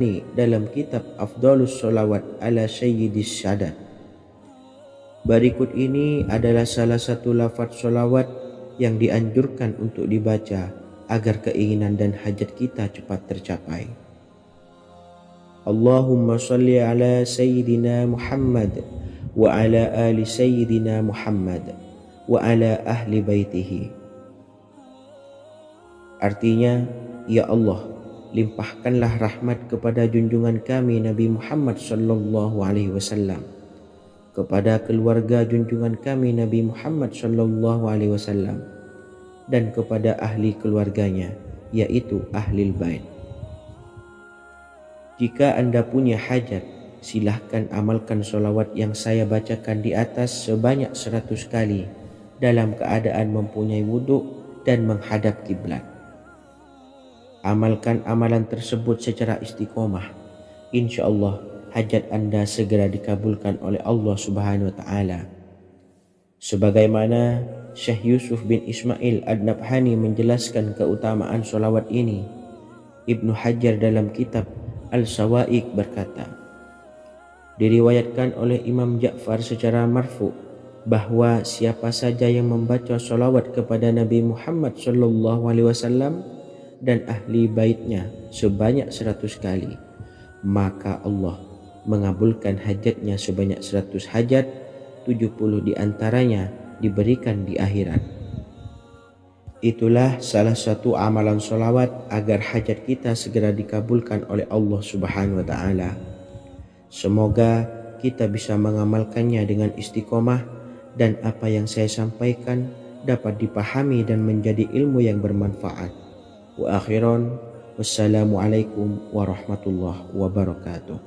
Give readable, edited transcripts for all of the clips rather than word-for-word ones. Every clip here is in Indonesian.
Ini dalam kitab Afdhalus Sholawat ala Sayyidis Sadat. Berikut ini adalah salah satu lafaz sholawat yang dianjurkan untuk dibaca agar keinginan dan hajat kita cepat tercapai. Allahumma salli ala Sayyidina Muhammad wa ala ali Sayyidina Muhammad wa ala ahli baitihi. Artinya, ya Allah, limpahkanlah rahmat kepada junjungan kami Nabi Muhammad sallallahu alaihi wasallam, kepada keluarga junjungan kami Nabi Muhammad sallallahu alaihi wasallam, dan kepada ahli keluarganya, yaitu ahlil bait. Jika Anda punya hajat, silahkan amalkan sholawat yang saya bacakan di atas sebanyak 100 kali dalam keadaan mempunyai wudhu dan menghadap kiblat. Amalkan amalan tersebut secara istiqomah. InsyaAllah hajat Anda segera dikabulkan oleh Allah Subhanahu wa Ta'ala. Sebagaimana Syekh Yusuf bin Ismail Ad-Nabhani menjelaskan keutamaan sholawat ini, Ibnu Hajar dalam kitab Al-Sawa'iq berkata, diriwayatkan oleh Imam Ja'far secara marfu bahwa siapa saja yang membaca sholawat kepada Nabi Muhammad sallallahu alaihi wasallam dan ahli baitnya sebanyak 100 kali, maka Allah mengabulkan hajatnya sebanyak 100 hajat, 70 diantaranya diberikan di akhirat. Itulah salah satu amalan sholawat agar hajat kita segera dikabulkan oleh Allah Subhanahu wa Ta'ala. Semoga kita bisa mengamalkannya dengan istiqomah dan apa yang saya sampaikan dapat dipahami dan menjadi ilmu yang bermanfaat. Wa akhiran, wassalamualaikum warahmatullahi wabarakatuh.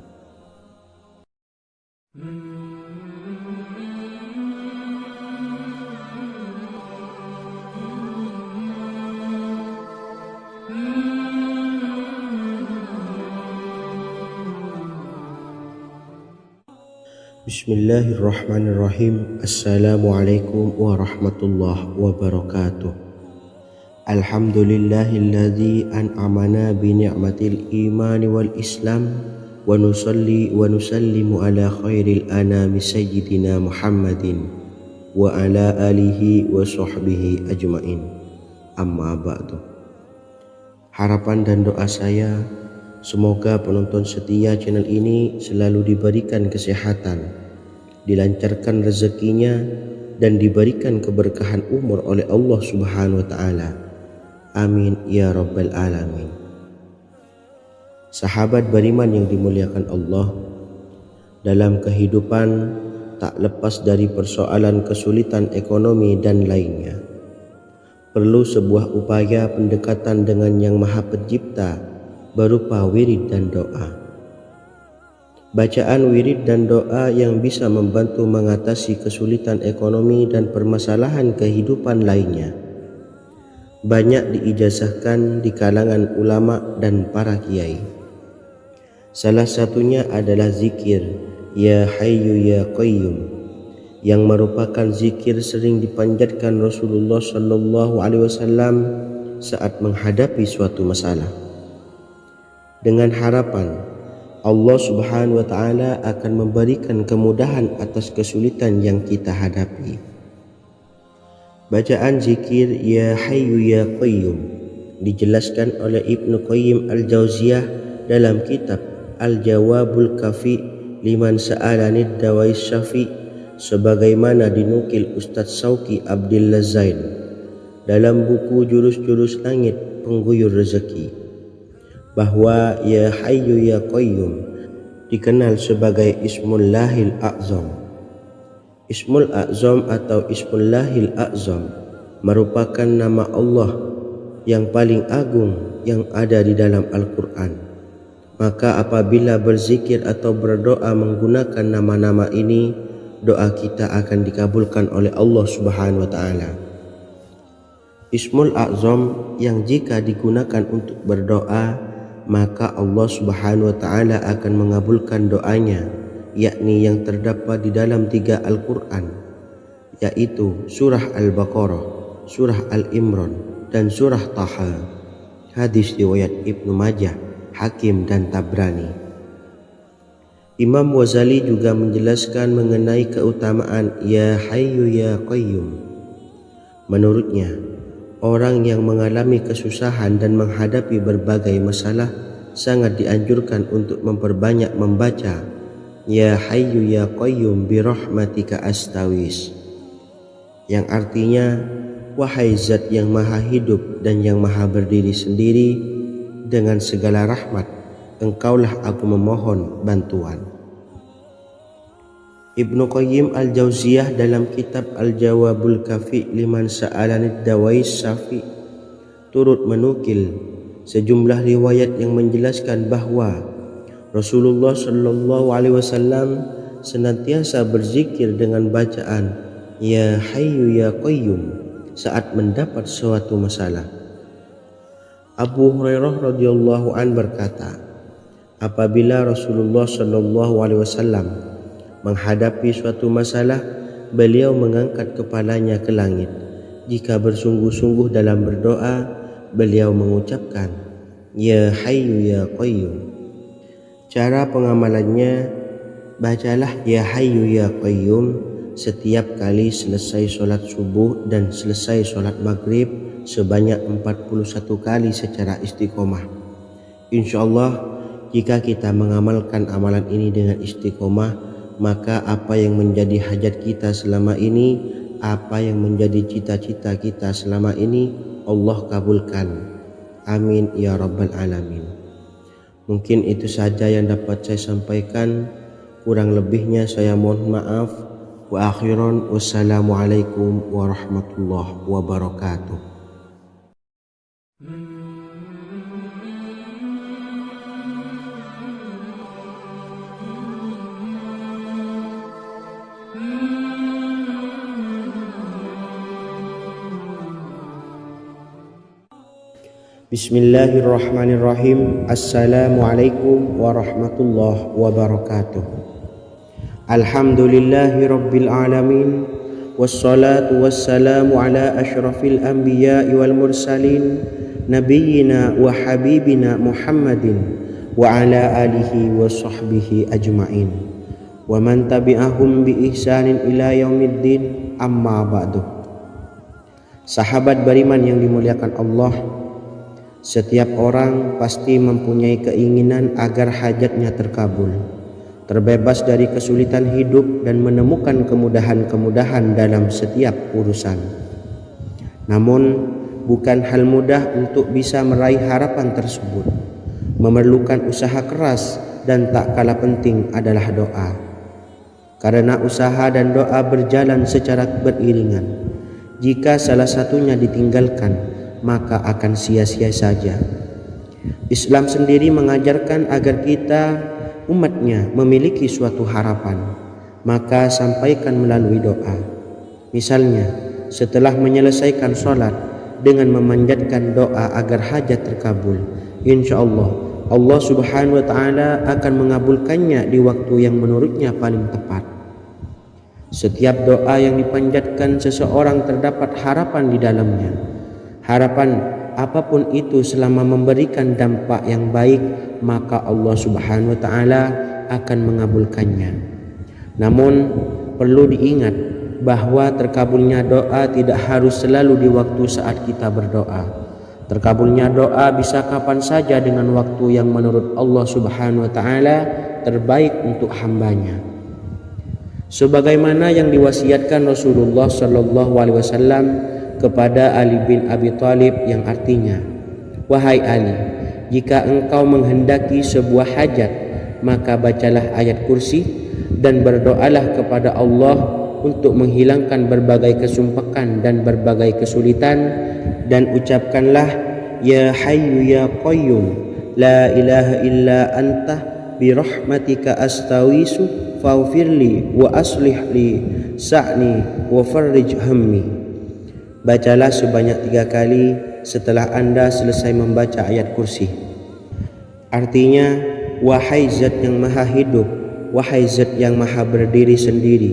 Bismillahirrahmanirrahim. Assalamualaikum warahmatullahi wabarakatuh. Alhamdulillahilladzi an'amana bi ni'matil imani wal islam wa nusalli wa nusallimu ala khairil anami sayyidina Muhammadin wa ala alihi wa sahbihi ajmain. Amma ba'du. Harapan dan doa saya, semoga penonton setia channel ini selalu diberikan kesehatan, dilancarkan rezekinya, dan diberikan keberkahan umur oleh Allah Subhanahu wa Ta'ala. Amin ya rabbal alamin. Sahabat beriman yang dimuliakan Allah, dalam kehidupan tak lepas dari persoalan kesulitan ekonomi dan lainnya. Perlu sebuah upaya pendekatan dengan Yang Maha Pencipta berupa wirid dan doa. Bacaan wirid dan doa yang bisa membantu mengatasi kesulitan ekonomi dan permasalahan kehidupan lainnya banyak diijazahkan di kalangan ulama dan para kiai. Salah satunya adalah zikir Ya Hayyu Ya Qayyum, yang merupakan zikir sering dipanjatkan Rasulullah sallallahu alaihi wasallam saat menghadapi suatu masalah, dengan harapan Allah Subhanahu wa Ta'ala akan memberikan kemudahan atas kesulitan yang kita hadapi. Bacaan zikir Ya Hayyu Ya Qayyum dijelaskan oleh Ibnu Qayyim Al-Jauziyah dalam kitab Al-Jawabul Kafi liman sa'alanid dawais syafi, sebagaimana dinukil Ustadz Sauki Abdillah Zain dalam buku Jurus-Jurus Langit Pengguyur Rezeki, bahwa Ya Hayyu Ya Qayyum dikenal sebagai Ismullahil A'zam. Ismul A'zam atau Ismullahil A'zam merupakan nama Allah yang paling agung yang ada di dalam Al-Quran. Maka apabila berzikir atau berdoa menggunakan nama-nama ini, doa kita akan dikabulkan oleh Allah Subhanahu wa Ta'ala. Ismul A'zam yang jika digunakan untuk berdoa, maka Allah Subhanahu wa Ta'ala akan mengabulkan doanya, yakni yang terdapat di dalam 3 Al-Quran, yaitu surah Al-Baqarah, surah Al-Imran, dan surah Taha. Hadis riwayat Ibnu Majah Hakim dan Tabrani. Imam Ghazali juga menjelaskan mengenai keutamaan Ya Hayyu Ya Qayyum. Menurutnya, orang yang mengalami kesusahan dan menghadapi berbagai masalah sangat dianjurkan untuk memperbanyak membaca Ya Hayyu Ya Qayyum bi rahmatika astawis, yang artinya, wahai zat yang maha hidup dan yang maha berdiri sendiri, dengan segala rahmat engkaulah aku memohon bantuan. Ibnu Qayyim al-Jauziyah dalam kitab Al-Jawabul Kafi liman sa'alanid dawais syafi turut menukil sejumlah riwayat yang menjelaskan bahwa Rasulullah Shallallahu Alaihi Wasallam senantiasa berzikir dengan bacaan Ya Hayyu Ya Qayyum saat mendapat suatu masalah. Abu Hurairah radhiyallahu an berkata, apabila Rasulullah Shallallahu Alaihi Wasallam menghadapi suatu masalah, beliau mengangkat kepalanya ke langit. Jika bersungguh-sungguh dalam berdoa, beliau mengucapkan Ya Hayyu Ya Qayyum. Cara pengamalannya, bacalah Ya Hayyu Ya Qayyum setiap kali selesai sholat subuh dan selesai sholat maghrib sebanyak 41 kali secara istiqomah. Insyaallah, jika kita mengamalkan amalan ini dengan istiqomah, maka apa yang menjadi hajat kita selama ini, apa yang menjadi cita-cita kita selama ini, Allah kabulkan. Amin ya rabbal alamin. Mungkin itu saja yang dapat saya sampaikan. Kurang lebihnya saya mohon maaf. Wa akhiran, wassalamualaikum warahmatullahi wabarakatuh. Bismillahirrahmanirrahim. Assalamualaikum warahmatullahi wabarakatuh. Alhamdulillahi rabbil alamin. Wassalatu wassalamu ala ashrafil anbiya'i wal mursalin, nabiyyina wa habibina Muhammadin wa ala alihi wa sahbihi ajma'in wa man tabi'ahum bi ihsanin ila yaumiddin, amma ba'du. Sahabat beriman yang dimuliakan Allah, setiap orang pasti mempunyai keinginan agar hajatnya terkabul, terbebas dari kesulitan hidup dan menemukan kemudahan-kemudahan dalam setiap urusan. Namun, bukan hal mudah untuk bisa meraih harapan tersebut. Memerlukan usaha keras dan tak kalah penting adalah doa. Karena usaha dan doa berjalan secara beriringan. Jika salah satunya ditinggalkan, maka akan sia-sia saja. Islam sendiri mengajarkan agar kita umatnya memiliki suatu harapan, maka sampaikan melalui doa. Misalnya, setelah menyelesaikan sholat dengan memanjatkan doa agar hajat terkabul, insyaallah Allah Subhanahu wa Ta'ala akan mengabulkannya di waktu yang menurutnya paling tepat. Setiap doa yang dipanjatkan seseorang terdapat harapan di dalamnya. Harapan apapun itu selama memberikan dampak yang baik, maka Allah Subhanahu wa Ta'ala akan mengabulkannya. Namun perlu diingat bahwa terkabulnya doa tidak harus selalu di waktu saat kita berdoa. Terkabulnya doa bisa kapan saja dengan waktu yang menurut Allah Subhanahu wa Ta'ala terbaik untuk hambanya. Sebagaimana yang diwasiatkan Rasulullah Shallallahu Alaihi Wasallam kepada Ali bin Abi Thalib, yang artinya, wahai Ali, jika engkau menghendaki sebuah hajat, maka bacalah ayat kursi dan berdoalah kepada Allah untuk menghilangkan berbagai kesumpakan dan berbagai kesulitan, dan ucapkanlah Ya Hayyu Ya Qayyum la ilaha illa anta bi rahmatika astawisu faghfirli wa aslih li sa'ni wa farrij hammi. Bacalah sebanyak 3 kali setelah Anda selesai membaca ayat kursi. Artinya, wahai zat yang maha hidup, wahai zat yang maha berdiri sendiri,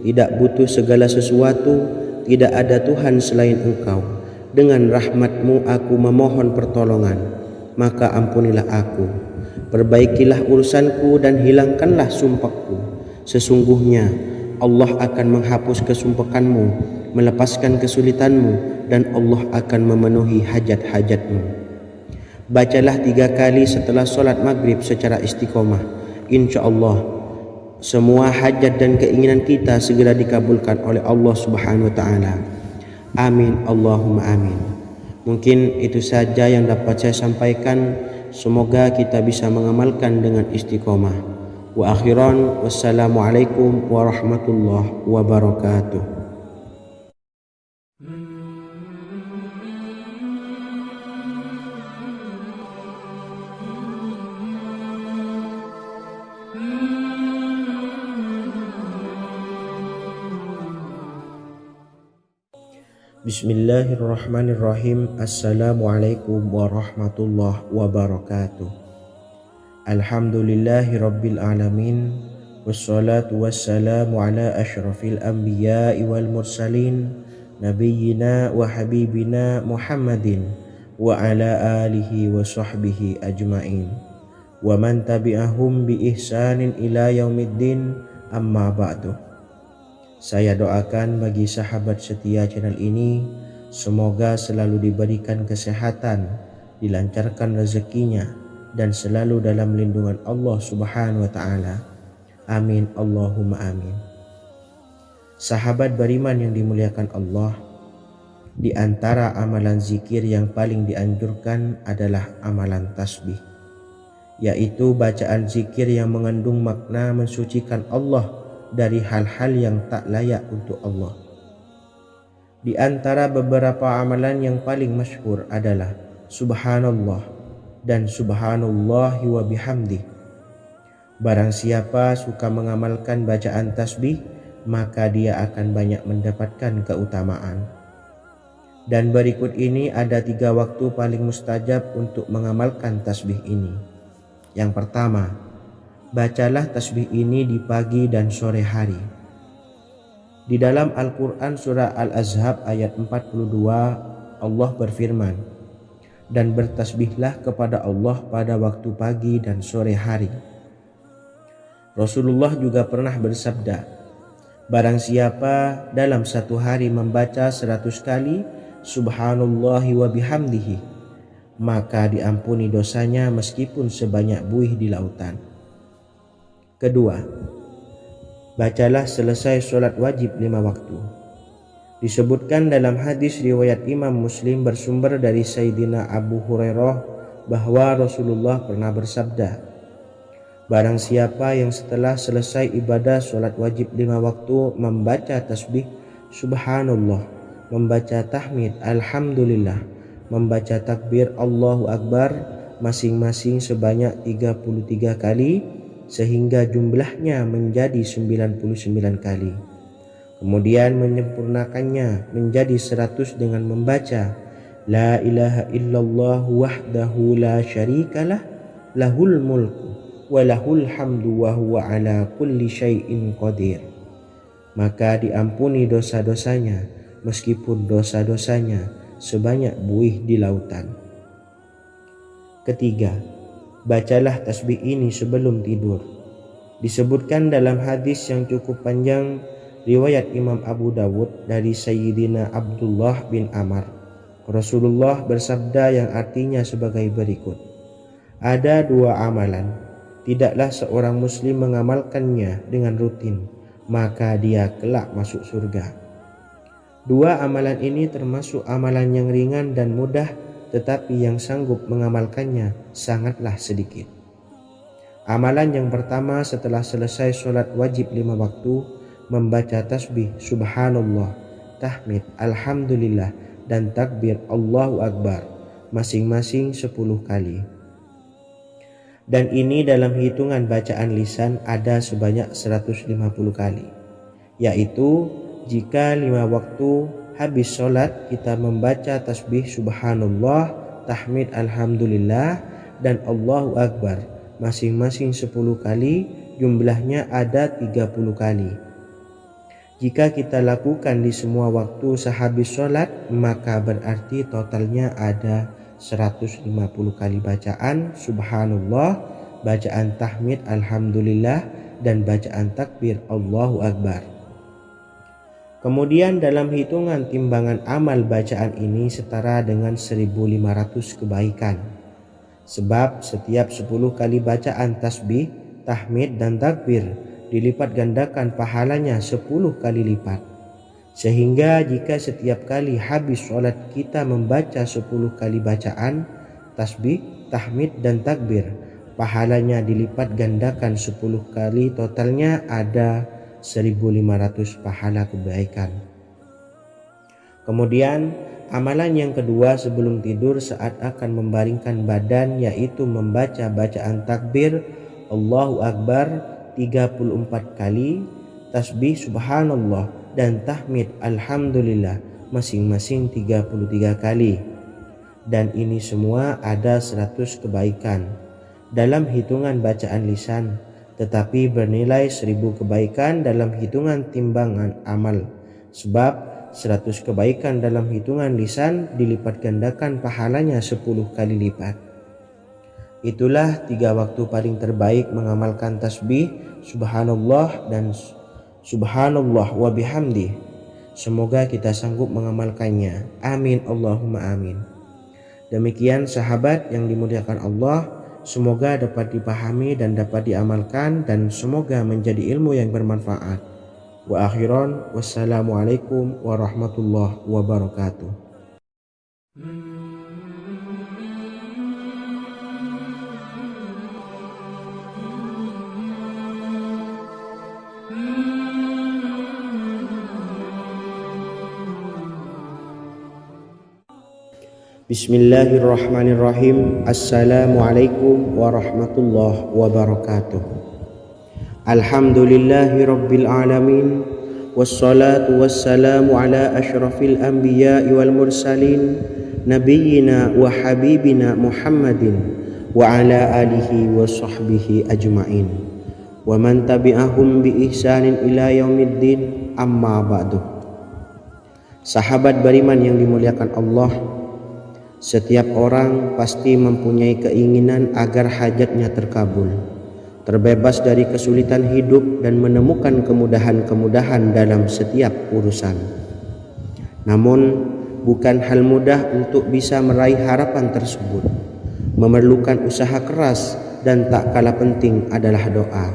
tidak butuh segala sesuatu, tidak ada Tuhan selain Engkau. Dengan rahmat-Mu aku memohon pertolongan. maka ampunilah aku. Perbaikilah urusanku dan hilangkanlah sumpahku. Sesungguhnya Allah akan menghapus kesumpahanmu, melepaskan kesulitanmu, dan Allah akan memenuhi hajat-hajatmu. Bacalah 3 kali setelah solat maghrib secara istiqomah. Insya Allah semua hajat dan keinginan kita segera dikabulkan oleh Allah Subhanahu wa taala. Amin Allahumma amin. Mungkin itu saja yang dapat saya sampaikan. Semoga kita bisa mengamalkan dengan istiqomah. Wa akhiran, wassalamualaikum warahmatullahi wabarakatuh. Bismillahirrahmanirrahim. Assalamualaikum warahmatullahi wabarakatuh. Alhamdulillahi rabbil alamin. Wassalatu wassalamu ala ashrafil anbiya'i wal mursalin, nabiyyina wa habibina Muhammadin wa ala alihi wa sahbihi ajma'in, wa man tabi'ahum bi ihsanin ila yaumiddin, amma ba'du. Saya doakan bagi sahabat setia channel ini, semoga selalu diberikan kesehatan, dilancarkan rezekinya, dan selalu dalam lindungan Allah Subhanahu wa taala. Amin Allahumma amin. Sahabat beriman yang dimuliakan Allah, di antara amalan zikir yang paling dianjurkan adalah amalan tasbih, yaitu bacaan zikir yang mengandung makna mensucikan Allah dari hal-hal yang tak layak untuk Allah. Di antara beberapa amalan yang paling masyhur adalah Subhanallah dan Subhanallahi wa bihamdih. Barang siapa suka mengamalkan bacaan tasbih, maka dia akan banyak mendapatkan keutamaan. Dan berikut ini ada 3 waktu paling mustajab untuk mengamalkan tasbih ini. Yang pertama, bacalah tasbih ini di pagi dan sore hari. Di dalam Al-Quran surah Al-Ahzab ayat 42, Allah berfirman, dan bertasbihlah kepada Allah pada waktu pagi dan sore hari. Rasulullah juga pernah bersabda, barang siapa dalam satu hari membaca 100 kali Subhanallahi wa bihamdihi, maka diampuni dosanya meskipun sebanyak buih di lautan. Kedua, bacalah selesai sholat wajib 5 waktu. Disebutkan dalam hadis riwayat Imam Muslim bersumber dari Sayyidina Abu Hurairah bahwa Rasulullah pernah bersabda, barang siapa yang setelah selesai ibadah sholat wajib 5 waktu membaca tasbih Subhanallah, membaca tahmid Alhamdulillah, membaca takbir Allahu Akbar masing-masing sebanyak 33 kali, sehingga jumlahnya menjadi 99 kali. Kemudian menyempurnakannya menjadi 100 dengan membaca La ilaha illallah wahdahu la syarikalah, lahul mulku wa lahul hamdu wa huwa ala kulli syai'in qadir. Maka diampuni dosa-dosanya meskipun dosa-dosanya sebanyak buih di lautan. Ketiga, bacalah tasbih ini sebelum tidur. Disebutkan dalam hadis yang cukup panjang riwayat Imam Abu Dawud dari Sayyidina Abdullah bin Amr, Rasulullah bersabda yang artinya sebagai berikut, ada 2 amalan, tidaklah seorang muslim mengamalkannya dengan rutin, maka dia kelak masuk surga. 2 amalan ini termasuk amalan yang ringan dan mudah, tetapi yang sanggup mengamalkannya sangatlah sedikit. Amalan yang pertama setelah selesai sholat wajib 5 waktu, membaca tasbih Subhanallah, tahmid Alhamdulillah, dan takbir Allahu Akbar masing-masing 10 kali. Dan ini dalam hitungan bacaan lisan ada sebanyak 150 kali, yaitu jika 5 waktu habis sholat kita membaca tasbih Subhanallah, tahmid Alhamdulillah, dan Allahu Akbar masing-masing 10 kali, jumlahnya ada 30 kali. Jika kita lakukan di semua waktu sehabis sholat, maka berarti totalnya ada 150 kali bacaan subhanallah, bacaan tahmid alhamdulillah, dan bacaan takbir Allahu Akbar. Kemudian dalam hitungan timbangan amal bacaan ini setara dengan 1500 kebaikan. Sebab setiap 10 kali bacaan tasbih, tahmid, dan takbir dilipat gandakan pahalanya 10 kali lipat. Sehingga jika setiap kali habis sholat kita membaca 10 kali bacaan tasbih, tahmid, dan takbir, pahalanya dilipat gandakan 10 kali, totalnya ada 1500 pahala kebaikan. Kemudian amalan yang kedua sebelum tidur saat akan membaringkan badan, yaitu membaca bacaan takbir Allahu Akbar 34 kali, tasbih subhanallah, dan tahmid alhamdulillah masing-masing 33 kali. Dan ini semua ada 100 kebaikan dalam hitungan bacaan lisan, tetapi bernilai 1000 kebaikan dalam hitungan timbangan amal. Sebab 100 kebaikan dalam hitungan lisan dilipat gandakan pahalanya 10 kali lipat. Itulah 3 waktu paling terbaik mengamalkan tasbih subhanallah dan subhanallah wa bihamdih. Semoga kita sanggup mengamalkannya. Amin Allahumma amin. Demikian sahabat yang dimuliakan Allah, semoga dapat dipahami dan dapat diamalkan, dan semoga menjadi ilmu yang bermanfaat. Wa akhiran, wassalamualaikum warahmatullahi wabarakatuh. Bismillahirrahmanirrahim. Assalamualaikum warahmatullahi wabarakatuh. Alhamdulillahi rabbil alamin, wassalatu wassalamu ala ashrafil anbiya'i wal mursalin, nabiyyina wa habibina Muhammadin wa ala alihi wa sahbihi ajma'in, wa man tabi'ahum bi ihsanin ila yaumiddin, amma ba'du. Sahabat beriman yang dimuliakan Allah, setiap orang pasti mempunyai keinginan agar hajatnya terkabul, terbebas dari kesulitan hidup, dan menemukan kemudahan-kemudahan dalam setiap urusan. Namun, bukan hal mudah untuk bisa meraih harapan tersebut. Memerlukan usaha keras, dan tak kalah penting adalah doa.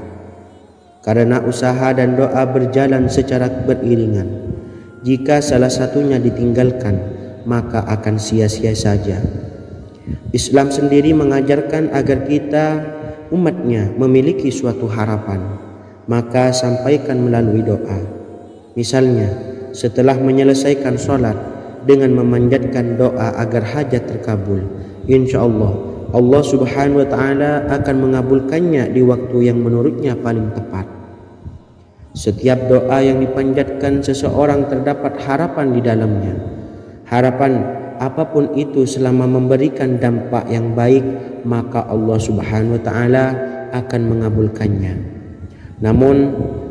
Karena usaha dan doa berjalan secara beriringan. Jika salah satunya ditinggalkan, maka akan sia-sia saja. Islam sendiri mengajarkan agar kita umatnya memiliki suatu harapan, maka sampaikan melalui doa. Misalnya, setelah menyelesaikan sholat dengan memanjatkan doa agar hajat terkabul, insya Allah subhanahu wa ta'ala akan mengabulkannya di waktu yang menurutnya paling tepat. Setiap doa yang dipanjatkan seseorang terdapat harapan di dalamnya. Harapan apapun itu selama memberikan dampak yang baik, maka Allah subhanahu wa ta'ala akan mengabulkannya. Namun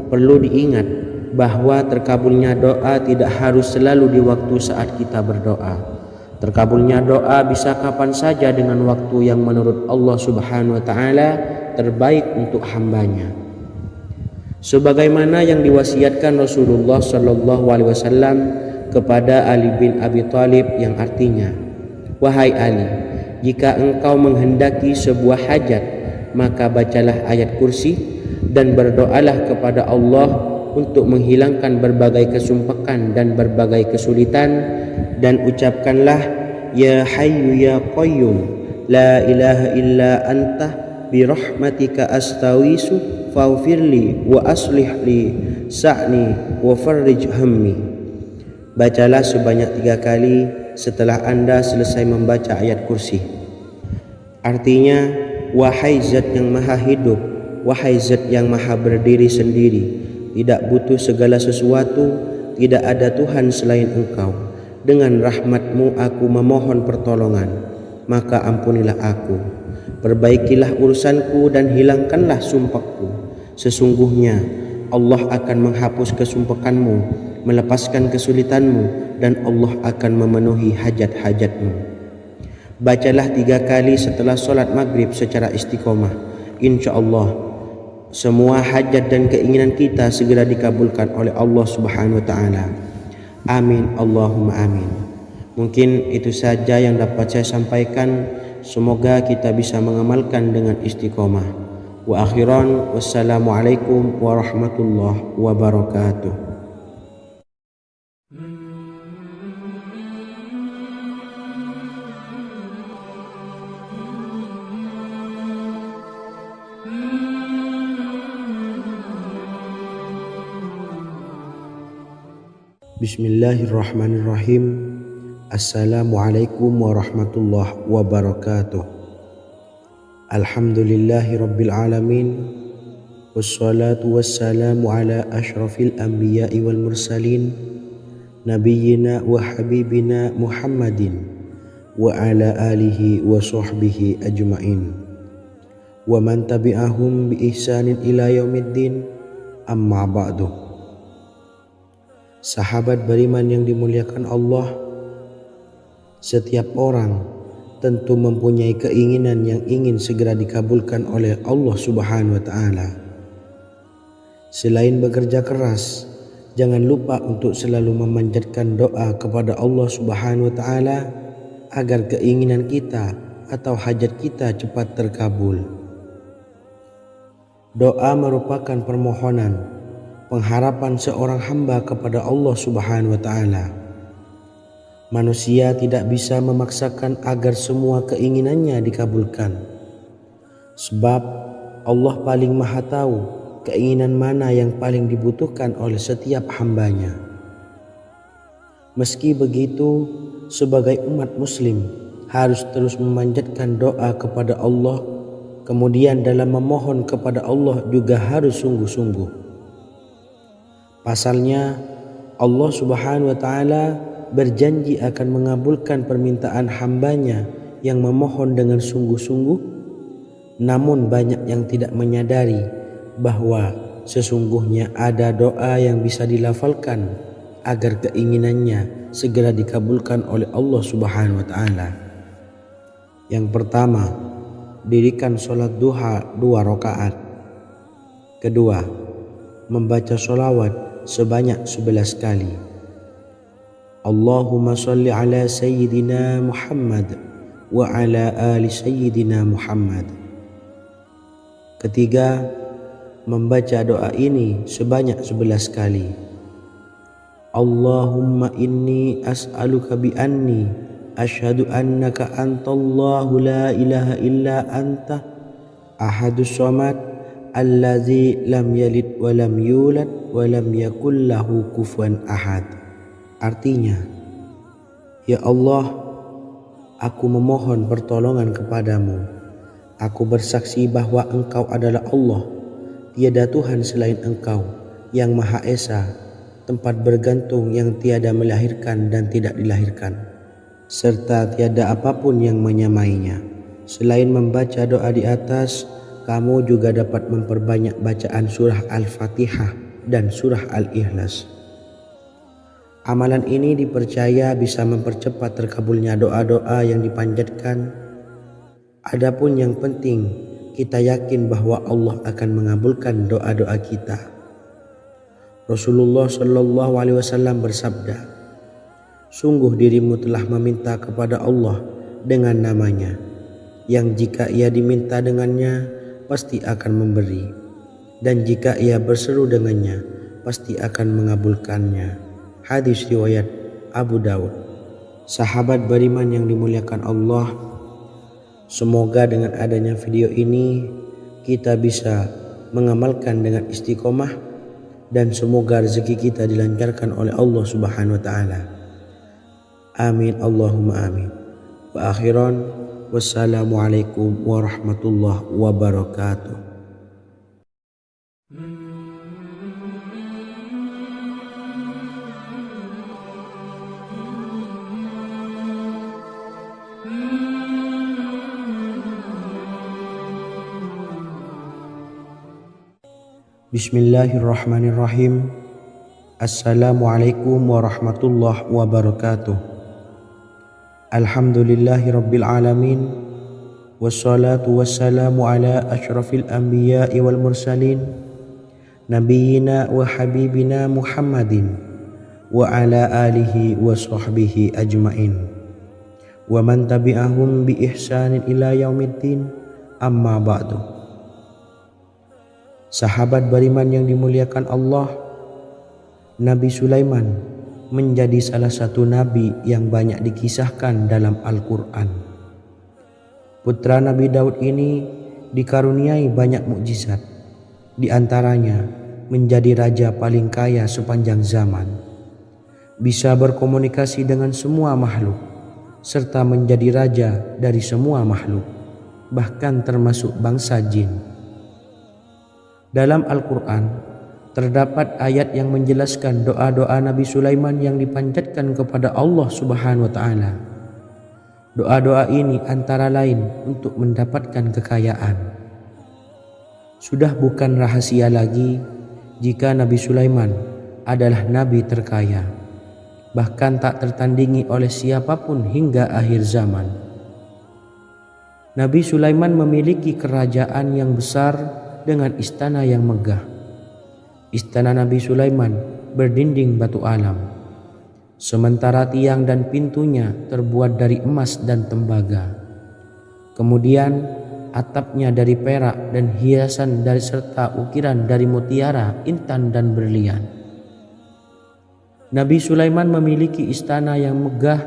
perlu diingat bahwa terkabulnya doa tidak harus selalu di waktu saat kita berdoa. Terkabulnya doa bisa kapan saja dengan waktu yang menurut Allah subhanahu wa ta'ala terbaik untuk hambanya. Sebagaimana yang diwasiatkan Rasulullah sallallahu alaihi wasallam kepada Ali bin Abi Thalib, yang artinya, wahai Ali, jika engkau menghendaki sebuah hajat, maka bacalah ayat kursi dan berdoalah kepada Allah untuk menghilangkan berbagai kesumpakan dan berbagai kesulitan, dan ucapkanlah, ya hayyu ya qayyum la ilaha illa anta birahmatika astawisu faghfirli wa aslih li sa'ni wa farrij hammi. Bacalah sebanyak 3 kali setelah Anda selesai membaca ayat kursi. Artinya, wahai zat yang maha hidup, wahai zat yang maha berdiri sendiri, tidak butuh segala sesuatu, tidak ada Tuhan selain Engkau. Dengan rahmat-Mu aku memohon pertolongan, maka ampunilah aku. Perbaikilah urusanku dan hilangkanlah sumpahku. Sesungguhnya Allah akan menghapus kesumpahanmu, melepaskan kesulitanmu, dan Allah akan memenuhi hajat-hajatmu. Bacalah 3 kali setelah solat maghrib secara istiqomah. InsyaAllah semua hajat dan keinginan kita segera dikabulkan oleh Allah Subhanahu wa Ta'ala. Amin Allahumma amin. Mungkin itu saja yang dapat saya sampaikan. Semoga kita bisa mengamalkan dengan istiqomah. Wa akhiran, wassalamualaikum warahmatullahi wabarakatuh. Bismillahirrahmanirrahim. Assalamualaikum warahmatullahi wabarakatuh. Alhamdulillahi rabbil alamin. Wassalatu wassalamu ala ashrafil anbiya'i wal mursalin, nabiyyina wa habibina Muhammadin wa ala alihi wa sahbihi ajma'in wa man tabi'ahum bi ihsanin ila yaumiddin, amma ba'du. Sahabat beriman yang dimuliakan Allah, setiap orang tentu mempunyai keinginan yang ingin segera dikabulkan oleh Allah Subhanahu wa Ta'ala. Selain bekerja keras, jangan lupa untuk selalu memanjatkan doa kepada Allah Subhanahu wa Ta'ala agar keinginan kita atau hajat kita cepat terkabul. Doa merupakan permohonan, pengharapan seorang hamba kepada Allah Subhanahu wa Ta'ala. Manusia tidak bisa memaksakan agar semua keinginannya dikabulkan, sebab Allah paling maha tahu keinginan mana yang paling dibutuhkan oleh setiap hambanya. Meski begitu, sebagai umat muslim harus terus memanjatkan doa kepada Allah, kemudian dalam memohon kepada Allah juga harus sungguh-sungguh. Pasalnya Allah Subhanahu wa Ta'ala berjanji akan mengabulkan permintaan hambanya yang memohon dengan sungguh-sungguh. Namun banyak yang tidak menyadari bahwa sesungguhnya ada doa yang bisa dilafalkan agar keinginannya segera dikabulkan oleh Allah Subhanahu wa Ta'ala. Yang pertama, dirikan sholat duha 2 rakaat. Kedua, membaca sholawat sebanyak 11 kali. Allahumma salli ala Sayyidina Muhammad wa ala ali Sayyidina Muhammad. Ketiga, membaca doa ini sebanyak 11 kali. Allahumma inni as'aluka bi anni asyhadu annaka antallahu la ilaha illa anta ahadus samad allazi lam yalid wa lam yulad wa lam yakul lahu kufuwan ahad. Artinya, ya Allah, aku memohon pertolongan kepadamu. Aku bersaksi bahwa Engkau adalah Allah, tiada Tuhan selain Engkau, yang Maha Esa, tempat bergantung yang tiada melahirkan dan tidak dilahirkan, serta tiada apapun yang menyamainya. Selain membaca doa di atas, kamu juga dapat memperbanyak bacaan surah Al-Fatihah dan surah Al-Ikhlas. Amalan ini dipercaya bisa mempercepat terkabulnya doa-doa yang dipanjatkan. Adapun yang penting, kita yakin bahwa Allah akan mengabulkan doa-doa kita. Rasulullah Shallallahu Alaihi Wasallam bersabda, sungguh dirimu telah meminta kepada Allah dengan namanya, yang jika ia diminta dengannya, pasti akan memberi, dan jika ia berseru dengannya, pasti akan mengabulkannya. Hadis riwayat Abu Dawud. Sahabat beriman yang dimuliakan Allah, semoga dengan adanya video ini kita bisa mengamalkan dengan istiqomah, dan semoga rezeki kita dilancarkan oleh Allah Subhanahu wa Ta'ala. Amin Allahumma amin. Wa akhiran, wassalamualaikum warahmatullahi wabarakatuh. Bismillahirrahmanirrahim. Assalamualaikum warahmatullahi wabarakatuh. Alhamdulillahi Rabbil Alamin. Wassalatu wassalamu ala ashrafil anbiya'i wal mursalin, Nabiyyina wa habibina Muhammadin wa ala alihi wa sahbihi ajmain, wa man tabi'ahum bi ihsanin ila yaumiddin, amma ba'du. Sahabat beriman yang dimuliakan Allah, Nabi Sulaiman menjadi salah satu nabi yang banyak dikisahkan dalam Al-Quran. Putra Nabi Daud ini dikaruniai banyak mukjizat, di antaranya menjadi raja paling kaya sepanjang zaman, bisa berkomunikasi dengan semua makhluk, serta menjadi raja dari semua makhluk, bahkan termasuk bangsa jin. Dalam Al-Quran terdapat ayat yang menjelaskan doa-doa Nabi Sulaiman yang dipanjatkan kepada Allah Subhanahu wa Ta'ala. Doa-doa ini antara lain untuk mendapatkan kekayaan. Sudah bukan rahasia lagi jika Nabi Sulaiman adalah nabi terkaya, bahkan tak tertandingi oleh siapapun hingga akhir zaman. Nabi Sulaiman memiliki kerajaan yang besar dengan istana yang megah. Istana Nabi Sulaiman berdinding batu alam, sementara tiang dan pintunya terbuat dari emas dan tembaga. Kemudian atapnya dari perak dan hiasan dari serta ukiran dari mutiara, intan dan berlian. Nabi Sulaiman memiliki istana yang megah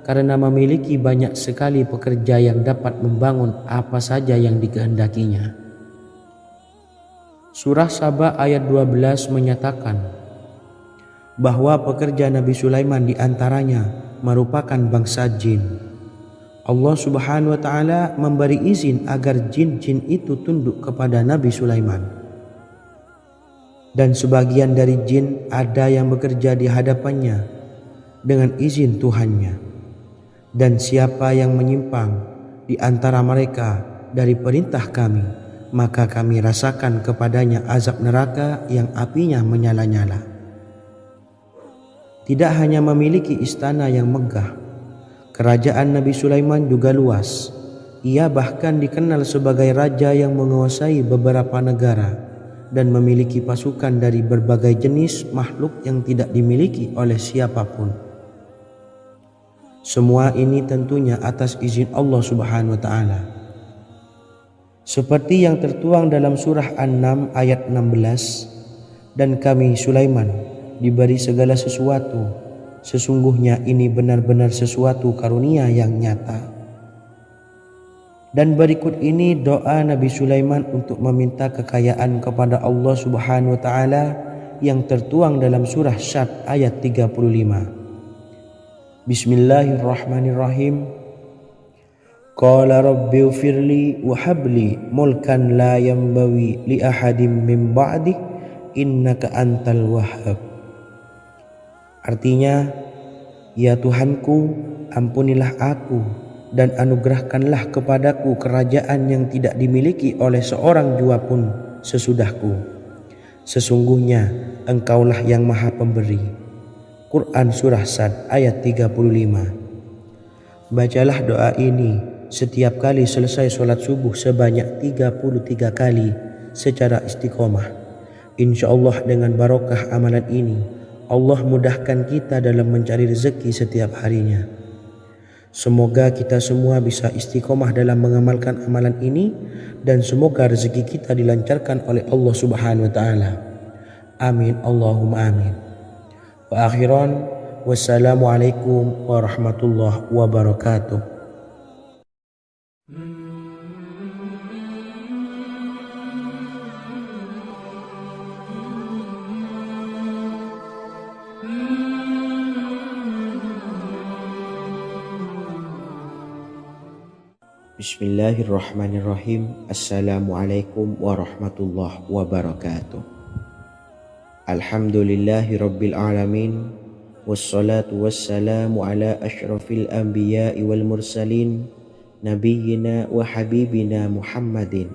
karena memiliki banyak sekali pekerja yang dapat membangun apa saja yang dikehendakinya. Surah Saba ayat 12 menyatakan bahwa pekerja Nabi Sulaiman diantaranya merupakan bangsa jin. Allah Subhanahu wa Ta'ala memberi izin agar jin-jin itu tunduk kepada Nabi Sulaiman. Dan sebagian dari jin ada yang bekerja di hadapannya dengan izin Tuhannya. Dan siapa yang menyimpang di antara mereka dari perintah kami, maka kami rasakan kepadanya azab neraka yang apinya menyala-nyala. Tidak hanya memiliki istana yang megah, kerajaan Nabi Sulaiman juga luas. Ia bahkan dikenal sebagai raja yang menguasai beberapa negara dan memiliki pasukan dari berbagai jenis makhluk yang tidak dimiliki oleh siapapun. Semua ini tentunya atas izin Allah Subhanahu wa Ta'ala. Seperti yang tertuang dalam surah An-Naml ayat 16, dan kami Sulaiman diberi segala sesuatu, sesungguhnya ini benar-benar sesuatu karunia yang nyata. Dan berikut ini doa Nabi Sulaiman untuk meminta kekayaan kepada Allah Subhanahu wa Ta'ala yang tertuang dalam surah Syad ayat 35. Bismillahirrahmanirrahim. Qala rabbi ufirli wa habli mulkan la yanbawi li ahadim min ba'di innaka antal wahhab. Artinya, ya Tuhanku, ampunilah aku dan anugerahkanlah kepadaku kerajaan yang tidak dimiliki oleh seorang jua pun sesudahku. Sesungguhnya Engkaulah yang Maha Pemberi. Quran Surah Sad ayat 35. Bacalah doa ini setiap kali selesai sholat subuh sebanyak 33 kali secara istiqomah. InsyaAllah dengan barokah amalan ini, Allah mudahkan kita dalam mencari rezeki setiap harinya. Semoga kita semua bisa istiqomah dalam mengamalkan amalan ini, dan semoga rezeki kita dilancarkan oleh Allah Subhanahu wa Ta'ala. Amin Allahumma amin. Wa akhiran, wassalamualaikum warahmatullahi wabarakatuh. Bismillahirrahmanirrahim. Assalamualaikum warahmatullahi wabarakatuh. Alhamdulillahi rabbil alamin. Wassalatu wassalamu ala ashrafil anbiya'i wal mursalin, Nabiyyina wa habibina Muhammadin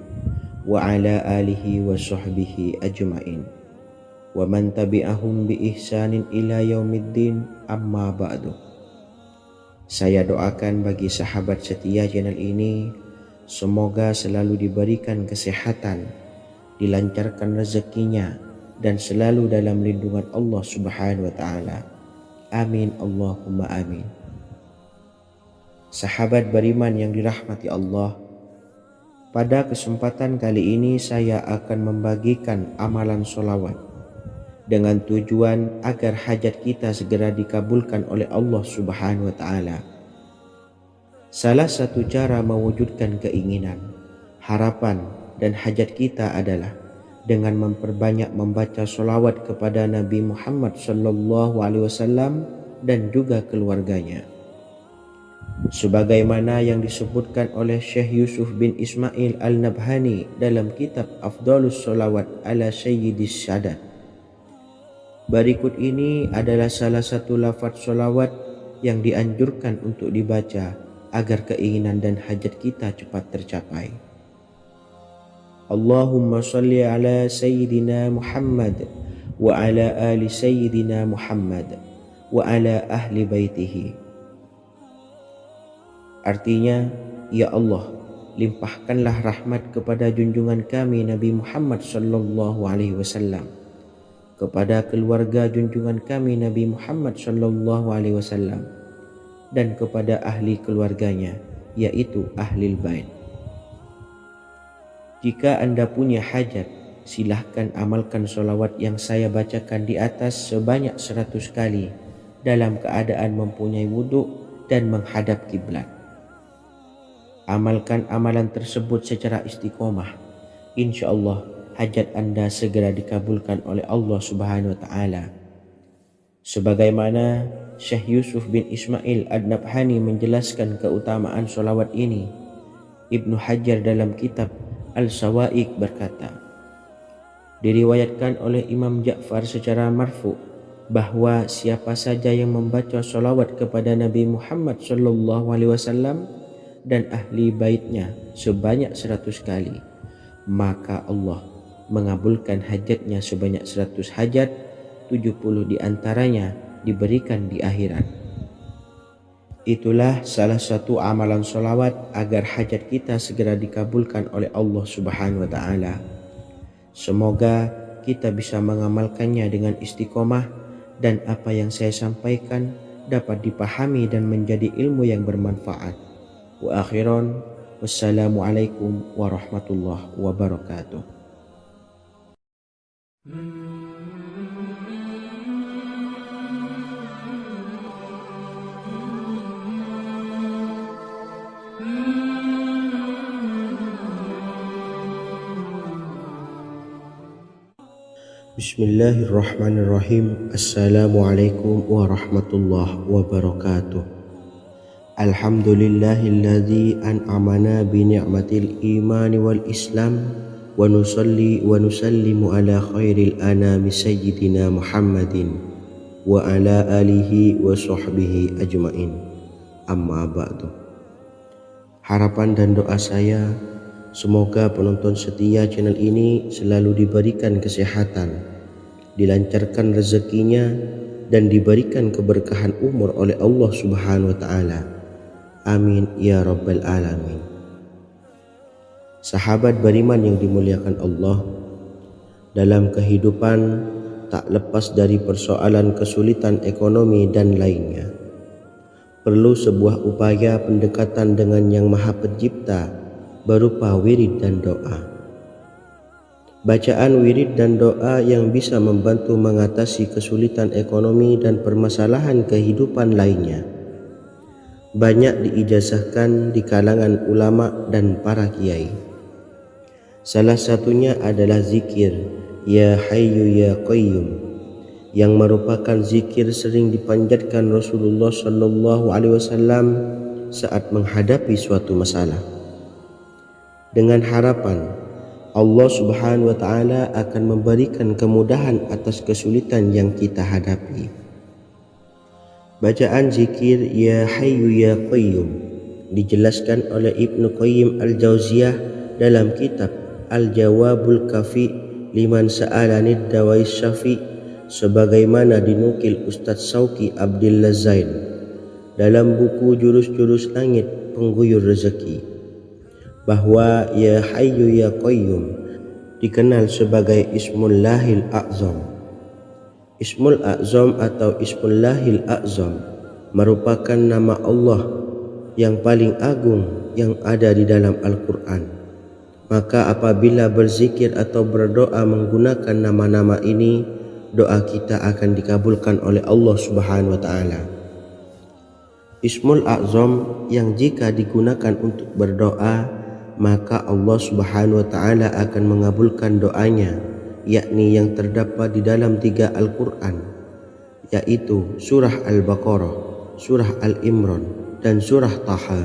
wa ala alihi wa sahbihi ajmain, wa man tabi'ahum bi ihsanin ila yaumiddin, amma ba'du. Saya doakan bagi sahabat setia channel ini, semoga selalu diberikan kesehatan, dilancarkan rezekinya, dan selalu dalam lindungan Allah Subhanahu wa Ta'ala. Amin Allahumma amin. Sahabat beriman yang dirahmati Allah, pada kesempatan kali ini saya akan membagikan amalan sholawat dengan tujuan agar hajat kita segera dikabulkan oleh Allah Subhanahu wa Ta'ala. Salah satu cara mewujudkan keinginan, harapan, dan hajat kita adalah dengan memperbanyak membaca sholawat kepada Nabi Muhammad SAW dan juga keluarganya. Sebagaimana yang disebutkan oleh Syekh Yusuf bin Ismail Al-Nabhani dalam kitab Afdalus Sholawat ala Sayyidis Sadat. Berikut ini adalah salah satu lafaz sholawat yang dianjurkan untuk dibaca agar keinginan dan hajat kita cepat tercapai. Allahumma salli ala Sayyidina Muhammad wa ala ali Sayyidina Muhammad wa ala ahli baitihi. Artinya, ya Allah, limpahkanlah rahmat kepada junjungan kami Nabi Muhammad sallallahu alaihi wasallam, kepada keluarga junjungan kami Nabi Muhammad sallallahu alaihi wasallam, dan kepada ahli keluarganya, yaitu ahlil bait. Jika Anda punya hajat, silahkan amalkan sholawat yang saya bacakan di atas sebanyak 100 kali dalam keadaan mempunyai wudhu dan menghadap kiblat. Amalkan amalan tersebut secara istiqomah. Insya Allah hajat Anda segera dikabulkan oleh Allah Subhanahu wa Ta'ala. Sebagaimana Syekh Yusuf bin Ismail Ad-Nabhani menjelaskan keutamaan sholawat ini, Ibnu Hajar dalam kitab Al-Sawa'iq berkata, diriwayatkan oleh Imam Ja'far secara marfu bahwa siapa saja yang membaca sholawat kepada Nabi Muhammad SAW dan ahli baitnya sebanyak 100 kali, maka Allah mengabulkan hajatnya sebanyak 100 hajat, 70 diantaranya diberikan di akhirat. Itulah salah satu amalan sholawat agar hajat kita segera dikabulkan oleh Allah Subhanahu wa Ta'ala. Semoga kita bisa mengamalkannya dengan istiqomah dan apa yang saya sampaikan dapat dipahami dan menjadi ilmu yang bermanfaat. Wa akhiran, wassalamualaikum warahmatullahi wabarakatuh. Bismillahirrahmanirrahim. Assalamualaikum warahmatullahi wabarakatuh. Alhamdulillahilladzi an'amana bi ni'matil iman wal islam wa nusalli wa nusallimu ala khairil anami sayyidina Muhammadin wa ala alihi wa sahbihi ajmain. Amma ba'du. Harapan dan doa saya, semoga penonton setia channel ini selalu diberikan kesehatan, dilancarkan rezekinya, dan diberikan keberkahan umur oleh Allah Subhanahu wa Ta'ala. Amin ya rabbal alamin. Sahabat beriman yang dimuliakan Allah, dalam kehidupan tak lepas dari persoalan kesulitan ekonomi dan lainnya. Perlu sebuah upaya pendekatan dengan Yang Maha Pencipta berupa wirid dan doa. Bacaan wirid dan doa yang bisa membantu mengatasi kesulitan ekonomi dan permasalahan kehidupan lainnya banyak diijazahkan di kalangan ulama dan para kiai. Salah satunya adalah zikir Ya Hayyu Ya Qayyum, yang merupakan zikir sering dipanjatkan Rasulullah SAW saat menghadapi suatu masalah, dengan harapan Allah Subhanahu wa Ta'ala akan memberikan kemudahan atas kesulitan yang kita hadapi. Bacaan zikir Ya Hayyu Ya Qayyum dijelaskan oleh Ibnu Qayyim Al-Jauziyah dalam kitab Al-Jawabul Kafi liman sa'alanid dawais syafi, sebagaimana dinukil Ustadz Sauki Abdillah Zain dalam buku Jurus-Jurus Langit Pengguyur Rezeki bahwa Ya Hayyu Ya Qayyum dikenal sebagai Ismullahil A'zam. Ismul A'zam atau Ismullahil A'zam merupakan nama Allah yang paling agung yang ada di dalam Al-Quran. Maka apabila berzikir atau berdoa menggunakan nama-nama ini, doa kita akan dikabulkan oleh Allah Subhanahu wa Ta'ala. Ismul A'zam yang jika digunakan untuk berdoa, maka Allah Subhanahu wa Ta'ala akan mengabulkan doanya, yakni yang terdapat di dalam 3 Al-Quran, yaitu surah Al-Baqarah, surah Al-Imran, dan surah Taha.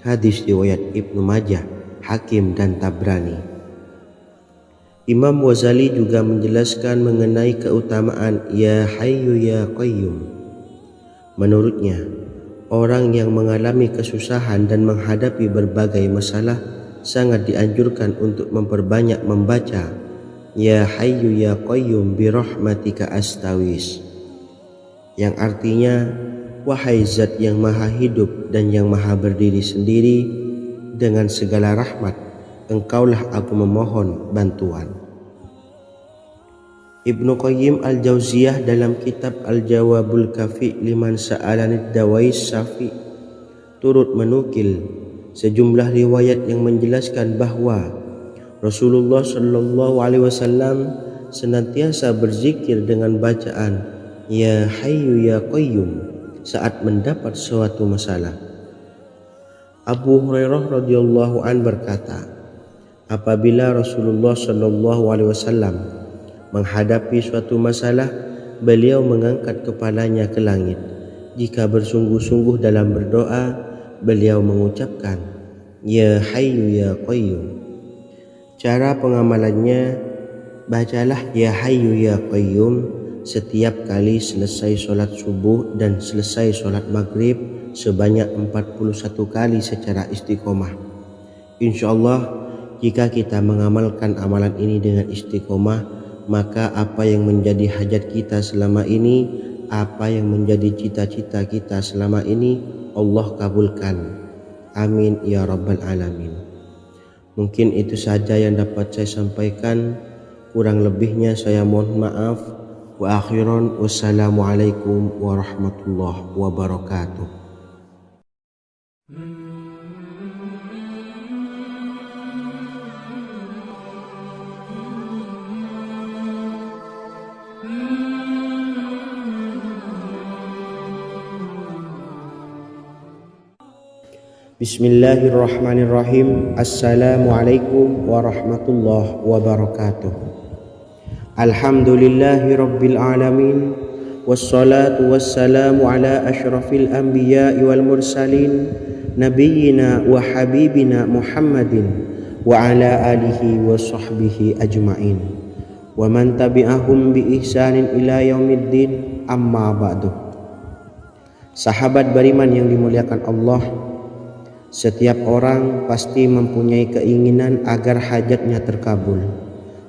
Hadis riwayat Ibnu Majah, Hakim, dan Tabrani. Imam Ghazali juga menjelaskan mengenai keutamaan Ya Hayyu Ya Qayyum. Menurutnya, orang yang mengalami kesusahan dan menghadapi berbagai masalah sangat dianjurkan untuk memperbanyak membaca Ya Hayyu Ya Qayyum bi rahmatika astawis, yang artinya, wahai zat yang maha hidup dan yang maha berdiri sendiri, dengan segala rahmat engkaulah aku memohon bantuan. Ibnu Qayyim Al-Jauziyah dalam kitab Al-Jawabul Kafi liman sa'alanid dawais syafi turut menukil sejumlah riwayat yang menjelaskan bahwa Rasulullah Shallallahu Alaihi Wasallam senantiasa berzikir dengan bacaan Ya Hayyu Ya Qayyum saat mendapat suatu masalah. Abu Hurairah radhiyallahu an berkata, apabila Rasulullah Shallallahu Alaihi Wasallam menghadapi suatu masalah, beliau mengangkat kepalanya ke langit. Jika bersungguh-sungguh dalam berdoa, beliau mengucapkan Ya Hayyu Ya Qayyum. Cara pengamalannya, bacalah Ya Hayyu Ya Qayyum setiap kali selesai sholat subuh dan selesai sholat maghrib sebanyak 41 kali secara istiqomah. Insyaallah, jika kita mengamalkan amalan ini dengan istiqomah, maka apa yang menjadi hajat kita selama ini, apa yang menjadi cita-cita kita selama ini, Allah kabulkan. Amin ya rabbal alamin. Mungkin itu saja yang dapat saya sampaikan. Kurang lebihnya saya mohon maaf. Wa akhiran, wassalamualaikum warahmatullahi wabarakatuh. Bismillahirrahmanirrahim. Assalamualaikum warahmatullahi wabarakatuh. Alhamdulillahi rabbil alamin, wassalatu wassalamu ala asyrafil anbiya'i wal mursalin, nabiyyina wa habibina Muhammadin wa ala alihi wa sahbihi ajma'in wa man tabi'ahum bi ihsanin ila yaumiddin, amma ba'du. Sahabat beriman yang dimuliakan Allah, setiap orang pasti mempunyai keinginan agar hajatnya terkabul,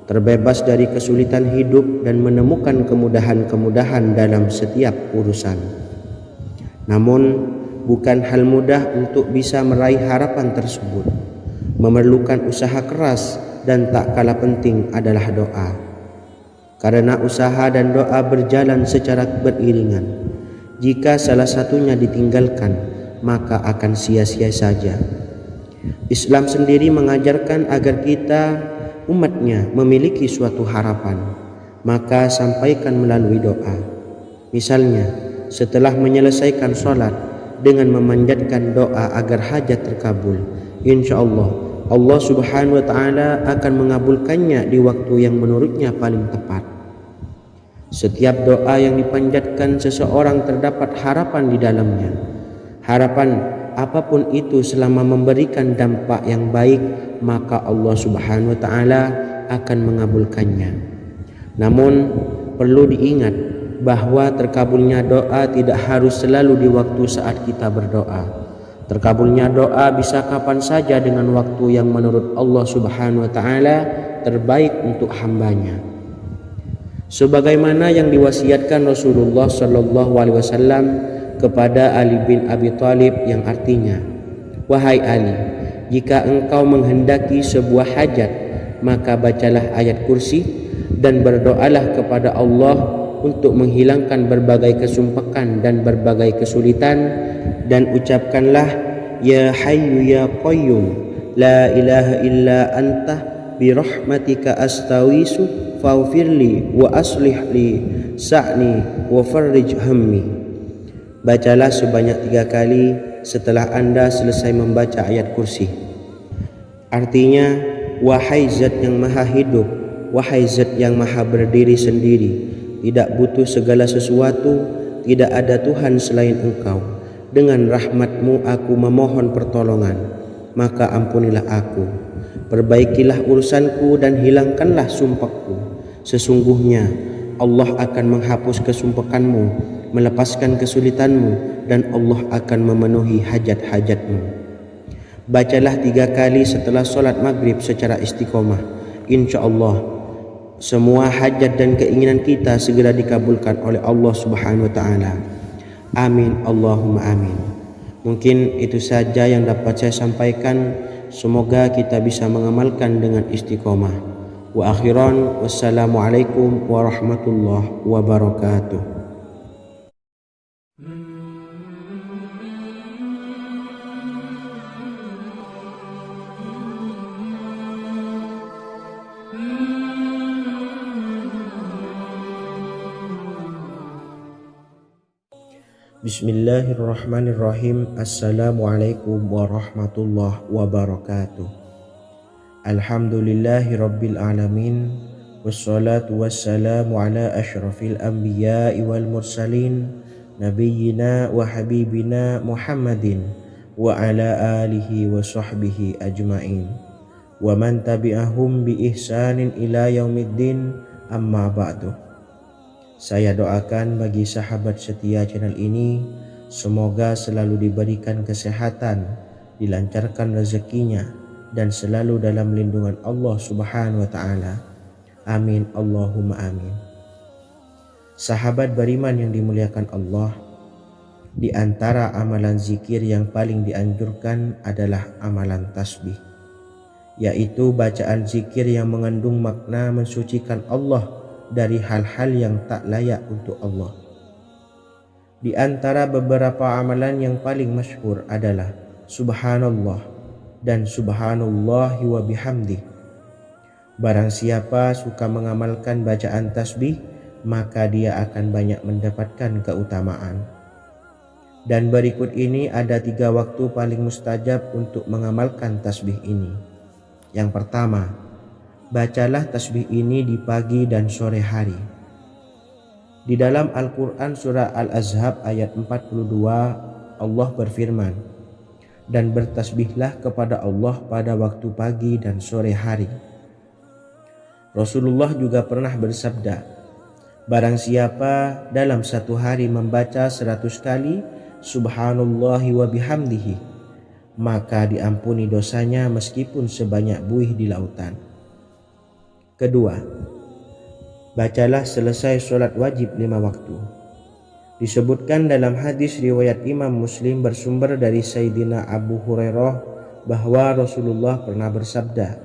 terbebas dari kesulitan hidup dan menemukan kemudahan-kemudahan dalam setiap urusan. Namun, bukan hal mudah untuk bisa meraih harapan tersebut. Memerlukan usaha keras dan tak kalah penting adalah doa. Karena usaha dan doa berjalan secara beriringan. Jika salah satunya ditinggalkan, maka akan sia-sia saja. Islam sendiri mengajarkan agar kita umatnya memiliki suatu harapan, maka sampaikan melalui doa. Misalnya, setelah menyelesaikan sholat dengan memanjatkan doa agar hajat terkabul, insya Allah Allah Subhanahu wa Ta'ala akan mengabulkannya di waktu yang menurutnya paling tepat. Setiap doa yang dipanjatkan seseorang terdapat harapan di dalamnya. Harapan apapun itu selama memberikan dampak yang baik, maka Allah Subhanahu wa Ta'ala akan mengabulkannya. Namun perlu diingat bahwa terkabulnya doa tidak harus selalu di waktu saat kita berdoa. Terkabulnya doa bisa kapan saja dengan waktu yang menurut Allah Subhanahu wa Ta'ala terbaik untuk hambanya. Sebagaimana yang diwasiatkan Rasulullah Sallallahu Alaihi Wasallam kepada Ali bin Abi Thalib yang artinya, "Wahai Ali, jika engkau menghendaki sebuah hajat, maka bacalah ayat kursi dan berdoalah kepada Allah untuk menghilangkan berbagai kesumpakan dan berbagai kesulitan, dan ucapkanlah, Ya Hayyu Ya Qayyum, La ilaha illa anta birahmatika astawisu faghfirli wa aslih li sa'ni wa farrij hammi." Bacalah sebanyak 3 kali setelah Anda selesai membaca ayat kursi. Artinya, wahai Zat yang maha hidup, wahai Zat yang maha berdiri sendiri, tidak butuh segala sesuatu, tidak ada Tuhan selain Engkau. Dengan rahmat-Mu aku memohon pertolongan, maka ampunilah aku. Perbaikilah urusanku dan hilangkanlah sumpahku. Sesungguhnya Allah akan menghapus kesumpahanmu, melepaskan kesulitanmu, dan Allah akan memenuhi hajat-hajatmu. Bacalah 3 kali setelah solat maghrib secara istiqomah. Insya Allah semua hajat dan keinginan kita segera dikabulkan oleh Allah Subhanahu wa Ta'ala. Amin Allahumma amin. Mungkin itu saja yang dapat saya sampaikan. Semoga kita bisa mengamalkan dengan istiqomah. Wa akhiran, wassalamualaikum warahmatullahi wabarakatuh. Bismillahirrahmanirrahim. Assalamualaikum warahmatullahi wabarakatuh. Alhamdulillahi rabbil alamin. Wassalatu wassalamu ala ashrafil anbiya'i wal mursalin, nabiyyina wa habibina Muhammadin wa ala alihi wa sahbihi ajma'in, wa man tabi'ahum bi ihsanin ila yaumiddin, amma ba'du. Saya doakan bagi sahabat setia channel ini, semoga selalu diberikan kesehatan, dilancarkan rezekinya, dan selalu dalam lindungan Allah Subhanahu wa Ta'ala. Amin Allahumma amin. Sahabat beriman yang dimuliakan Allah, di antara amalan zikir yang paling dianjurkan adalah amalan tasbih, yaitu bacaan zikir yang mengandung makna mensucikan Allah dari hal-hal yang tak layak untuk Allah. Di antara beberapa amalan yang paling masyhur adalah Subhanallah dan Subhanallahi wa bihamdih. Barang siapa suka mengamalkan bacaan tasbih, maka dia akan banyak mendapatkan keutamaan. Dan berikut ini ada 3 waktu paling mustajab untuk mengamalkan tasbih ini. Yang pertama, bacalah tasbih ini di pagi dan sore hari. Di dalam Al-Quran surah Al-Ahzab ayat 42, Allah berfirman, "Dan bertasbihlah kepada Allah pada waktu pagi dan sore hari." Rasulullah juga pernah bersabda, barang siapa dalam satu hari membaca 100 kali Subhanallahi wa bihamdihi, maka diampuni dosanya meskipun sebanyak buih di lautan. Kedua, bacalah selesai sholat wajib 5 waktu. Disebutkan dalam hadis riwayat Imam Muslim bersumber dari Sayyidina Abu Hurairah bahwa Rasulullah pernah bersabda,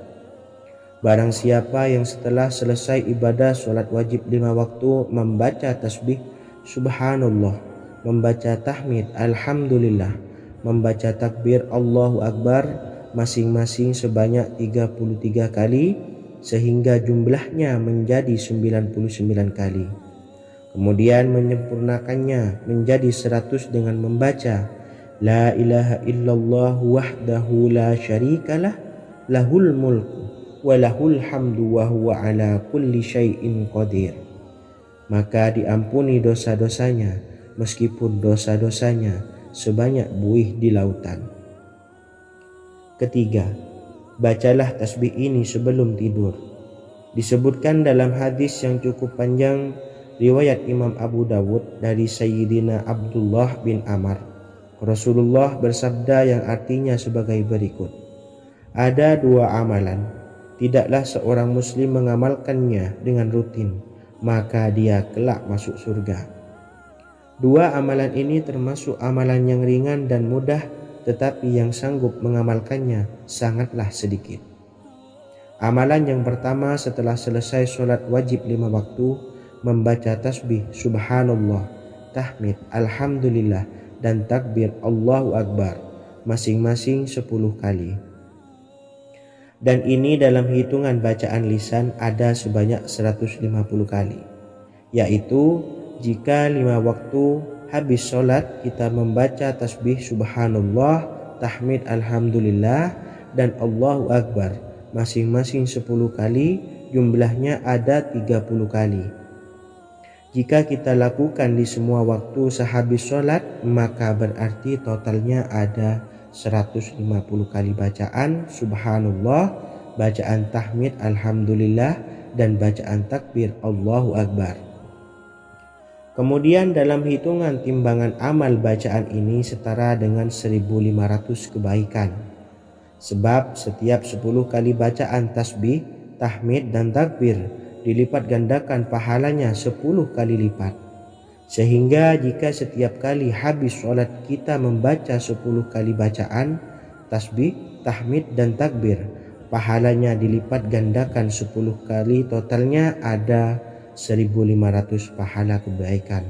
barang siapa yang setelah selesai ibadah sholat wajib 5 waktu membaca tasbih Subhanallah, membaca tahmid Alhamdulillah, membaca takbir Allahu Akbar masing-masing sebanyak 33 kali, sehingga jumlahnya menjadi 99 kali. Kemudian menyempurnakannya menjadi 100 dengan membaca La ilaha illallah wahdahu la syarikalah, lahul mulku wa lahul hamdu wa huwa ala kulli syai'in qadir. Maka diampuni dosa-dosanya meskipun dosa-dosanya sebanyak buih di lautan. Ketiga, bacalah tasbih ini sebelum tidur. Disebutkan dalam hadis yang cukup panjang riwayat Imam Abu Dawud dari Sayyidina Abdullah bin Amr, Rasulullah bersabda yang artinya sebagai berikut, ada 2 amalan, tidaklah seorang muslim mengamalkannya dengan rutin, maka dia kelak masuk surga. Dua amalan ini termasuk amalan yang ringan dan mudah, tetapi yang sanggup mengamalkannya sangatlah sedikit. Amalan yang pertama setelah selesai sholat wajib 5 waktu, membaca tasbih subhanallah, tahmid, alhamdulillah, dan takbir Allahu Akbar masing-masing 10 kali. Dan ini dalam hitungan bacaan lisan ada sebanyak 150 kali, yaitu jika 5 waktu habis sholat kita membaca tasbih subhanallah, tahmid, alhamdulillah, dan Allahu Akbar masing-masing 10 kali, jumlahnya ada 30 kali. Jika kita lakukan di semua waktu sehabis sholat, maka berarti totalnya ada 150 kali bacaan subhanallah, bacaan tahmid alhamdulillah, dan bacaan takbir Allahu Akbar. Kemudian dalam hitungan timbangan amal bacaan ini setara dengan 1500 kebaikan. Sebab setiap 10 kali bacaan tasbih, tahmid, dan takbir dilipat gandakan pahalanya 10 kali lipat. Sehingga jika setiap kali habis sholat kita membaca 10 kali bacaan tasbih, tahmid, dan takbir, pahalanya dilipat gandakan 10 kali, totalnya ada 1500 pahala kebaikan.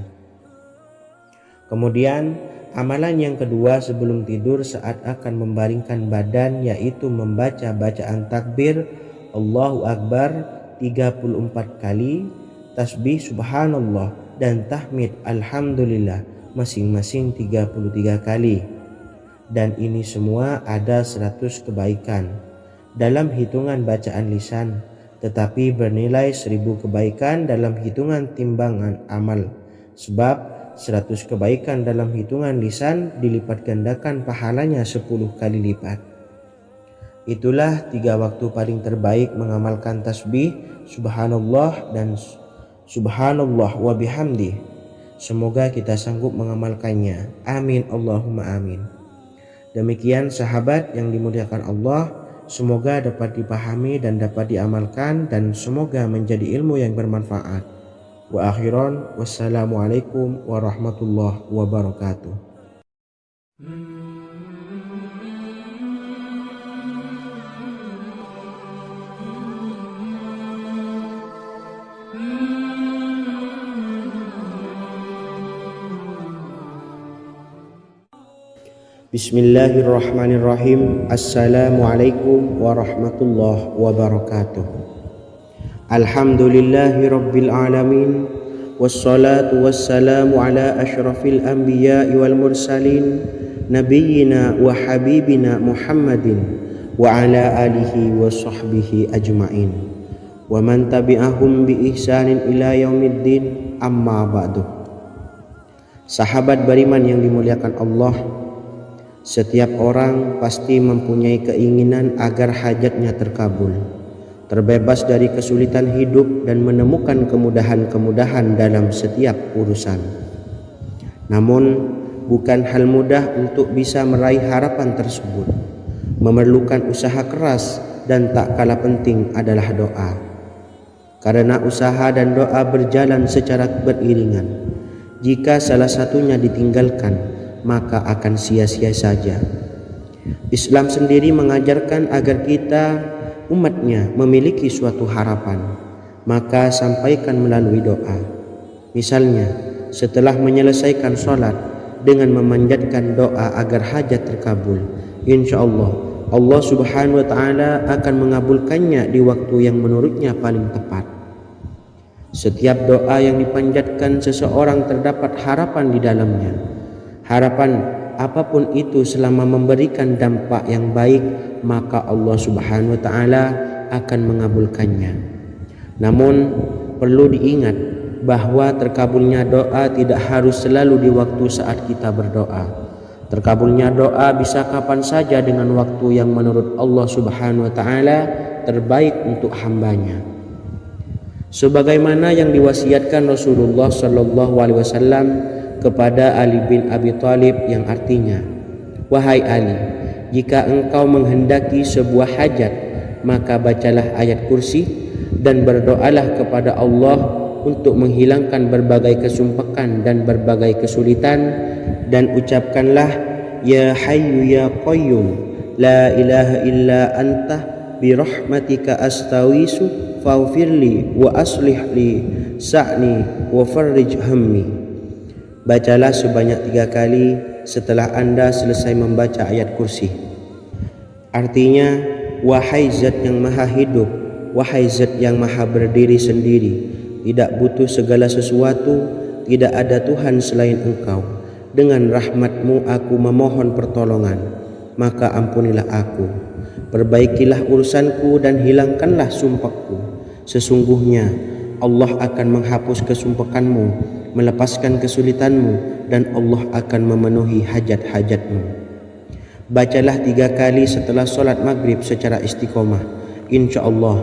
Kemudian amalan yang kedua sebelum tidur saat akan membaringkan badan, yaitu membaca bacaan takbir Allahu Akbar 34 kali, tasbih subhanallah, dan tahmid alhamdulillah masing-masing 33 kali. Dan ini semua ada 100 kebaikan dalam hitungan bacaan lisan, tetapi bernilai 1000 kebaikan dalam hitungan timbangan amal. Sebab 100 kebaikan dalam hitungan lisan dilipat gandakan pahalanya 10 kali lipat. Itulah 3 waktu paling terbaik mengamalkan tasbih subhanallah dan subhanallah wa bihamdi. Semoga kita sanggup mengamalkannya. Amin Allahumma amin. Demikian sahabat yang dimuliakan Allah, semoga dapat dipahami dan dapat diamalkan, dan semoga menjadi ilmu yang bermanfaat. Wa akhiran, wassalamualaikum warahmatullahi wabarakatuh. Bismillahirrahmanirrahim. Assalamualaikum warahmatullahi wabarakatuh. Alhamdulillahi rabbil alamin, wassalatu wassalamu ala ashrafil anbiya'i wal mursalin, nabiyyina wa habibina Muhammadin wa ala alihi wa sahbihi ajma'in, wa man tabi'ahum bi ihsanin ila yaumiddin, amma ba'du. Sahabat beriman yang dimuliakan Allah, setiap orang pasti mempunyai keinginan agar hajatnya terkabul, terbebas dari kesulitan hidup, dan menemukan kemudahan-kemudahan dalam setiap urusan. Namun, bukan hal mudah untuk bisa meraih harapan tersebut. Memerlukan usaha keras, dan tak kalah penting adalah doa. Karena usaha dan doa berjalan secara beriringan. Jika salah satunya ditinggalkan, maka akan sia-sia saja. Islam sendiri mengajarkan agar kita umatnya memiliki suatu harapan, maka sampaikan melalui doa. Misalnya, setelah menyelesaikan sholat dengan memanjatkan doa agar hajat terkabul, insya Allah Allah subhanahu wa ta'ala akan mengabulkannya di waktu yang menurutnya paling tepat. Setiap doa yang dipanjatkan seseorang terdapat harapan di dalamnya. Harapan apapun itu selama memberikan dampak yang baik, maka Allah subhanahu wa ta'ala akan mengabulkannya. Namun perlu diingat bahwa terkabulnya doa tidak harus selalu di waktu saat kita berdoa. Terkabulnya doa bisa kapan saja dengan waktu yang menurut Allah subhanahu wa ta'ala terbaik untuk hambanya. Sebagaimana yang diwasiatkan Rasulullah sallallahu alaihi wasallam kepada Ali bin Abi Thalib, yang artinya, wahai Ali, jika engkau menghendaki sebuah hajat, maka bacalah ayat kursi dan berdoalah kepada Allah untuk menghilangkan berbagai kesumpakan dan berbagai kesulitan, dan ucapkanlah ya hayyu ya qayyum la ilaha illa anta birahmatika astawisu faghfirli wa aslih li sa'ni wa farrij hammi. Bacalah sebanyak 3 kali setelah Anda selesai membaca ayat kursi. Artinya, wahai zat yang maha hidup, wahai zat yang maha berdiri sendiri, tidak butuh segala sesuatu, tidak ada Tuhan selain Engkau. Dengan rahmat-Mu aku memohon pertolongan, maka ampunilah aku. Perbaikilah urusanku dan hilangkanlah sumpahku. Sesungguhnya Allah akan menghapus kesumpahanmu, melepaskan kesulitanmu, dan Allah akan memenuhi hajat-hajatmu. Bacalah 3 kali setelah solat maghrib secara istiqomah. Insya Allah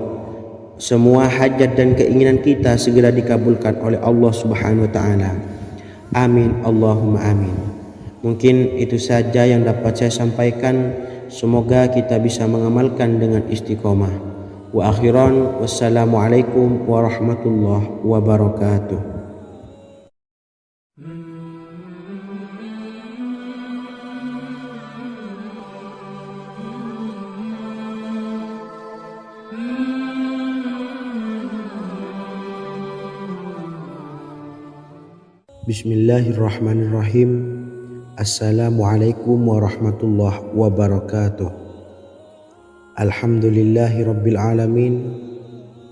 semua hajat dan keinginan kita segera dikabulkan oleh Allah Subhanahu wa Ta'ala. Amin Allahumma amin. Mungkin itu saja yang dapat saya sampaikan. Semoga kita bisa mengamalkan dengan istiqomah. Wa akhiran, wassalamualaikum warahmatullahi wabarakatuh. Bismillahirrahmanirrahim. Assalamualaikum warahmatullahi wabarakatuh. Alhamdulillahi rabbil alamin.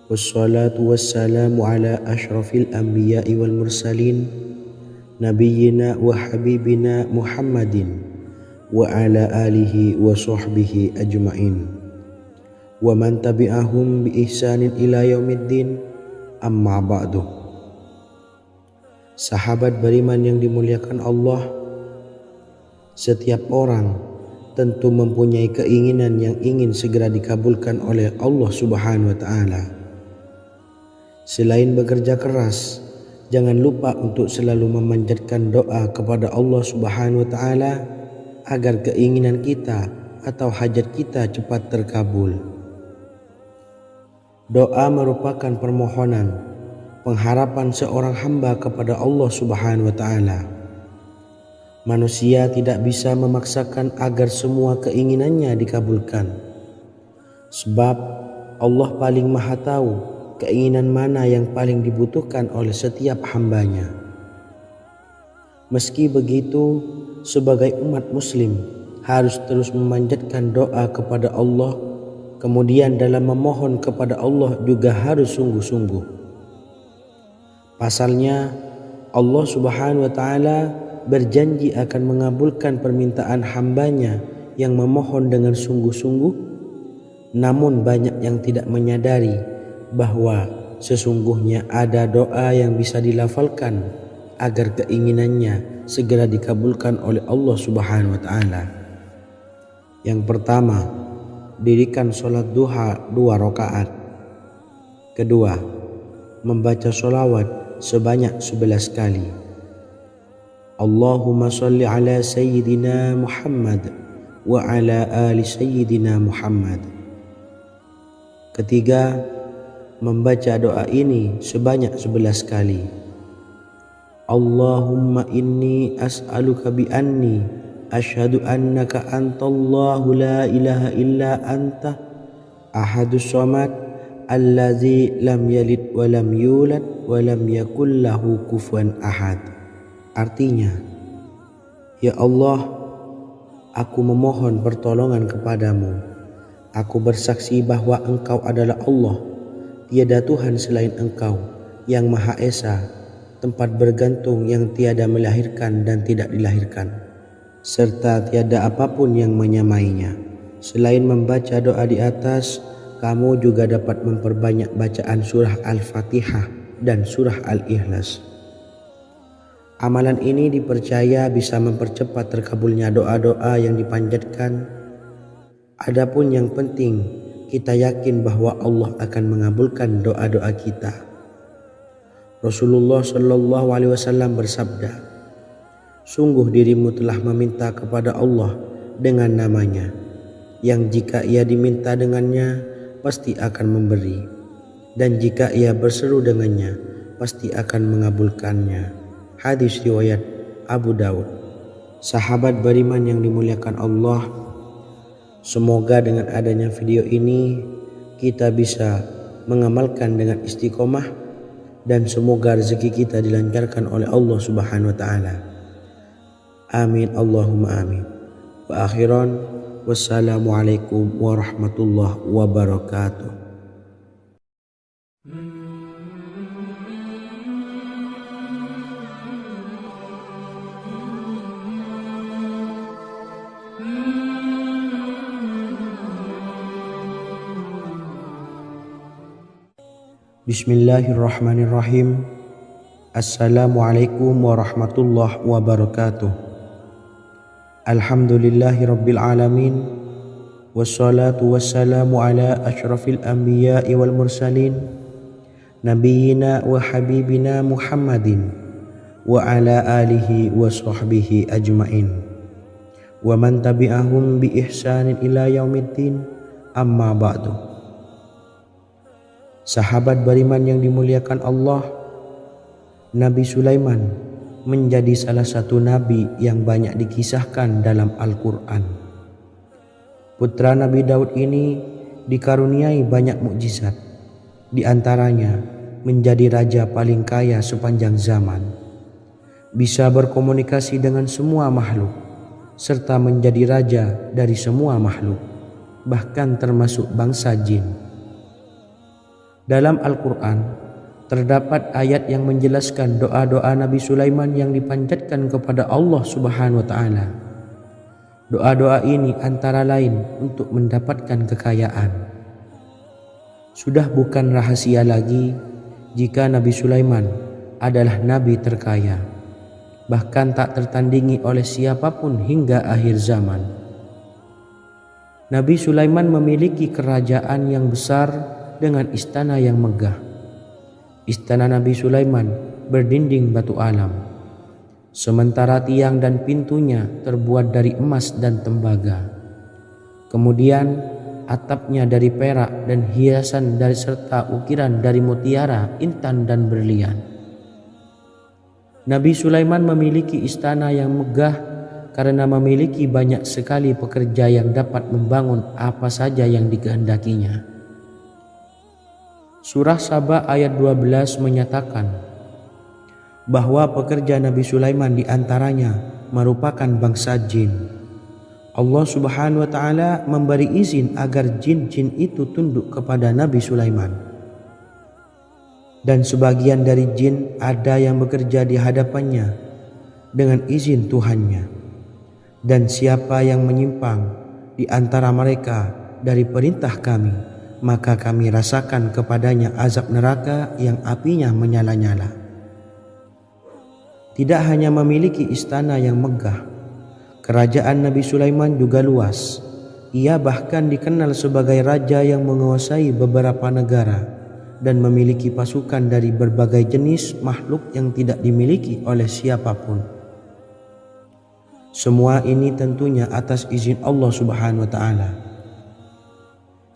Wassalatu wassalamu ala ashrafil anbiya'i wal mursalin, nabiyyina wa habibina Muhammadin wa ala alihi wa sahbihi ajma'in wa man tabi'ahum bi ihsanin ila yaumiddin, amma ba'du. Sahabat beriman yang dimuliakan Allah, setiap orang tentu mempunyai keinginan yang ingin segera dikabulkan oleh Allah Subhanahu wa Ta'ala. Selain bekerja keras, jangan lupa untuk selalu memanjatkan doa kepada Allah Subhanahu wa Ta'ala agar keinginan kita atau hajat kita cepat terkabul. Doa merupakan permohonan, pengharapan seorang hamba kepada Allah Subhanahu wa Ta'ala. Manusia tidak bisa memaksakan agar semua keinginannya dikabulkan, sebab Allah paling maha tahu keinginan mana yang paling dibutuhkan oleh setiap hambanya. Meski begitu, sebagai umat muslim harus terus memanjatkan doa kepada Allah, kemudian dalam memohon kepada Allah juga harus sungguh-sungguh. Pasalnya, Allah Subhanahu wa Ta'ala berjanji akan mengabulkan permintaan hambanya yang memohon dengan sungguh-sungguh. Namun banyak yang tidak menyadari bahwa sesungguhnya ada doa yang bisa dilafalkan agar keinginannya segera dikabulkan oleh Allah Subhanahu wa Ta'ala. Yang pertama, dirikan sholat duha 2 rakaat. Kedua, membaca sholawat sebanyak 11 kali. Allahumma sholli ala sayyidina Muhammad wa ala ali sayyidina Muhammad. Ketiga, membaca doa ini sebanyak 11 kali. Allahumma inni as'aluka bi anni asyhadu annaka antallahu la ilaha illa anta ahadus samad allazi lam yalid wa lam yulad wa lam yakul lahu kufuwan ahad. Artinya, ya Allah, aku memohon pertolongan kepadamu. Aku bersaksi bahwa Engkau adalah Allah, tiada Tuhan selain Engkau, yang Maha Esa, tempat bergantung yang tiada melahirkan dan tidak dilahirkan, serta tiada apapun yang menyamainya. Selain membaca doa di atas, kamu juga dapat memperbanyak bacaan surah Al-Fatihah dan surah Al-Ikhlas. Amalan ini dipercaya bisa mempercepat terkabulnya doa-doa yang dipanjatkan. Adapun yang penting, kita yakin bahwa Allah akan mengabulkan doa-doa kita. Rasulullah Shallallahu Alaihi Wasallam bersabda, sungguh dirimu telah meminta kepada Allah dengan namanya, yang jika ia diminta dengannya, pasti akan memberi, dan jika ia berseru dengannya, pasti akan mengabulkannya. Hadis riwayat Abu Daud. Sahabat beriman yang dimuliakan Allah, semoga dengan adanya video ini kita bisa mengamalkan dengan istiqomah dan semoga rezeki kita dilancarkan oleh Allah Subhanahu wa taala. Amin Allahumma amin. Wa akhiran wassalamualaikum warahmatullahi wabarakatuh. Bismillahirrahmanirrahim. Assalamualaikum warahmatullahi wabarakatuh. Alhamdulillahi rabbil alamin. Wassalatu wassalamu ala ashrafil anbiya'i wal mursalin, nabiyyina wa habibina Muhammadin wa ala alihi wa sahbihi ajmain wa man tabi'ahum bi ihsanin ila yaumiddin, amma ba'du. Sahabat beriman yang dimuliakan Allah, Nabi Sulaiman menjadi salah satu nabi yang banyak dikisahkan dalam Al-Quran. Putra Nabi Daud ini dikaruniai banyak mukjizat, di antaranya menjadi raja paling kaya sepanjang zaman, bisa berkomunikasi dengan semua makhluk, serta menjadi raja dari semua makhluk, bahkan termasuk bangsa jin. Dalam Al-Quran terdapat ayat yang menjelaskan doa-doa Nabi Sulaiman yang dipanjatkan kepada Allah Subhanahu wa taala. Doa-doa ini antara lain untuk mendapatkan kekayaan. Sudah bukan rahasia lagi jika Nabi Sulaiman adalah nabi terkaya, bahkan tak tertandingi oleh siapapun hingga akhir zaman. Nabi Sulaiman memiliki kerajaan yang besar dengan istana yang megah. Istana Nabi Sulaiman berdinding batu alam, sementara tiang dan pintunya terbuat dari emas dan tembaga. Kemudian atapnya dari perak dan hiasan dari serta ukiran dari mutiara, intan dan berlian. Nabi Sulaiman memiliki istana yang megah karena memiliki banyak sekali pekerja yang dapat membangun apa saja yang dikehendakinya. Surah Saba ayat 12 menyatakan bahwa pekerja Nabi Sulaiman diantaranya merupakan bangsa jin. Allah Subhanahu wa taala memberi izin agar jin-jin itu tunduk kepada Nabi Sulaiman. Dan sebagian dari jin ada yang bekerja di hadapannya dengan izin Tuhannya. Dan siapa yang menyimpang di antara mereka dari perintah kami, maka kami rasakan kepadanya azab neraka yang apinya menyala-nyala. Tidak hanya memiliki istana yang megah, kerajaan Nabi Sulaiman juga luas. Ia bahkan dikenal sebagai raja yang menguasai beberapa negara dan memiliki pasukan dari berbagai jenis makhluk yang tidak dimiliki oleh siapapun. Semua ini tentunya atas izin Allah Subhanahu wa taala.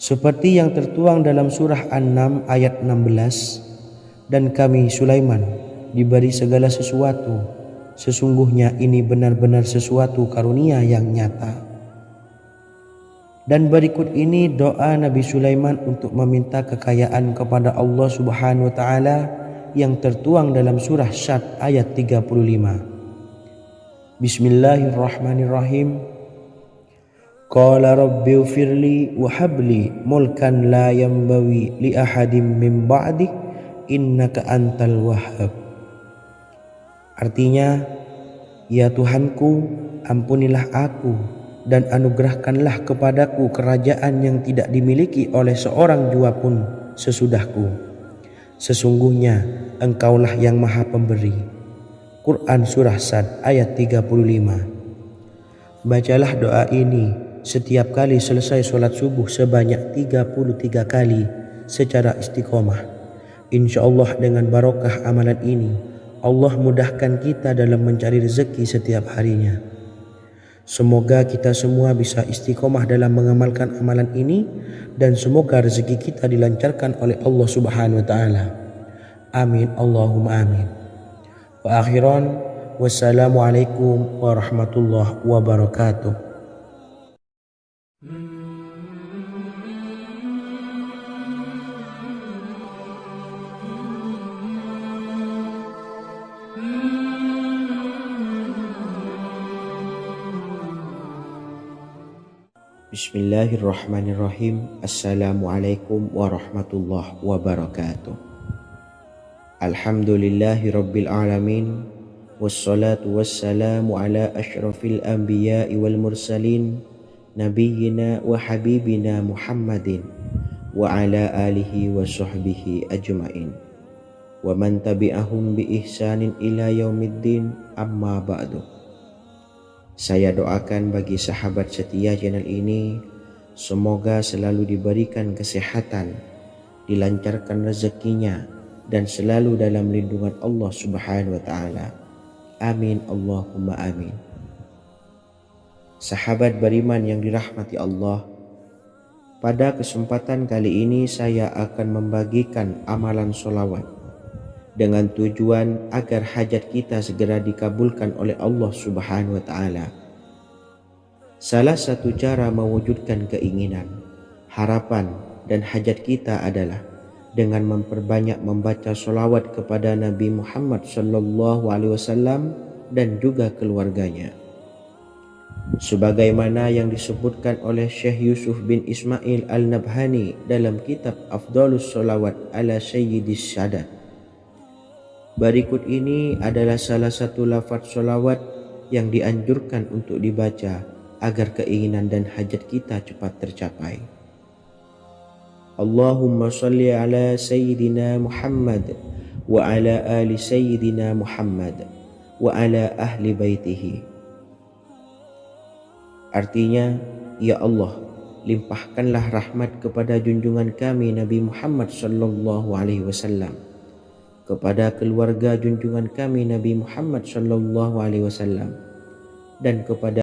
Seperti yang tertuang dalam surah An-Naml ayat 16, dan kami Sulaiman diberi segala sesuatu, sesungguhnya ini benar-benar sesuatu karunia yang nyata. Dan berikut ini doa Nabi Sulaiman untuk meminta kekayaan kepada Allah Subhanahu wa taala yang tertuang dalam surah Syad ayat 35. Bismillahirrahmanirrahim. Qala rabbi ufirli wa habli mulkan la yanbawi li ahadim min ba'di innaka antal wahhab. Artinya, ya Tuhanku, ampunilah aku dan anugerahkanlah kepadaku kerajaan yang tidak dimiliki oleh seorang jua pun sesudahku. Sesungguhnya Engkaulah yang Maha Pemberi. Quran Surah Sad ayat 35. Bacalah doa ini setiap kali selesai sholat subuh sebanyak 33 kali secara istiqomah. Insya Allah dengan barokah amalan ini, Allah mudahkan kita dalam mencari rezeki setiap harinya. Semoga kita semua bisa istiqomah dalam mengamalkan amalan ini dan semoga rezeki kita dilancarkan oleh Allah Subhanahu wa taala. Amin Allahumma amin. Wa akhiran, wassalamualaikum warahmatullahi wabarakatuh. Bismillahirrahmanirrahim. Assalamualaikum warahmatullahi wabarakatuh. Alhamdulillahi rabbil alamin. Wassalatu wassalamu ala ashrafil anbiya'i wal mursalin, nabiyyina wa habibina Muhammadin wa ala alihi wa sahbihi ajma'in, wa man tabi'ahum bi ihsanin ila yaumiddin, amma ba'du. Saya doakan bagi sahabat setia channel ini, semoga selalu diberikan kesehatan, dilancarkan rezekinya, dan selalu dalam lindungan Allah Subhanahu wa Ta'ala. Amin Allahumma amin. Sahabat beriman yang dirahmati Allah, pada kesempatan kali ini saya akan membagikan amalan sholawat dengan tujuan agar hajat kita segera dikabulkan oleh Allah Subhanahu wa Ta'ala. Salah satu cara mewujudkan keinginan, harapan, dan hajat kita adalah dengan memperbanyak membaca sholawat kepada Nabi Muhammad SAW dan juga keluarganya. Sebagaimana yang disebutkan oleh Syekh Yusuf bin Ismail Al-Nabhani dalam kitab Afdhalus Sholawat ala Sayyidis Sadat. Berikut ini adalah salah satu lafaz sholawat yang dianjurkan untuk dibaca agar keinginan dan hajat kita cepat tercapai. Allahumma salli ala Sayyidina Muhammad wa ala ali Sayyidina Muhammad wa ala ahli baitihi. Artinya, ya Allah, limpahkanlah rahmat kepada junjungan kami Nabi Muhammad SAW, kepada keluarga junjungan kami Nabi Muhammad SAW, dan kepada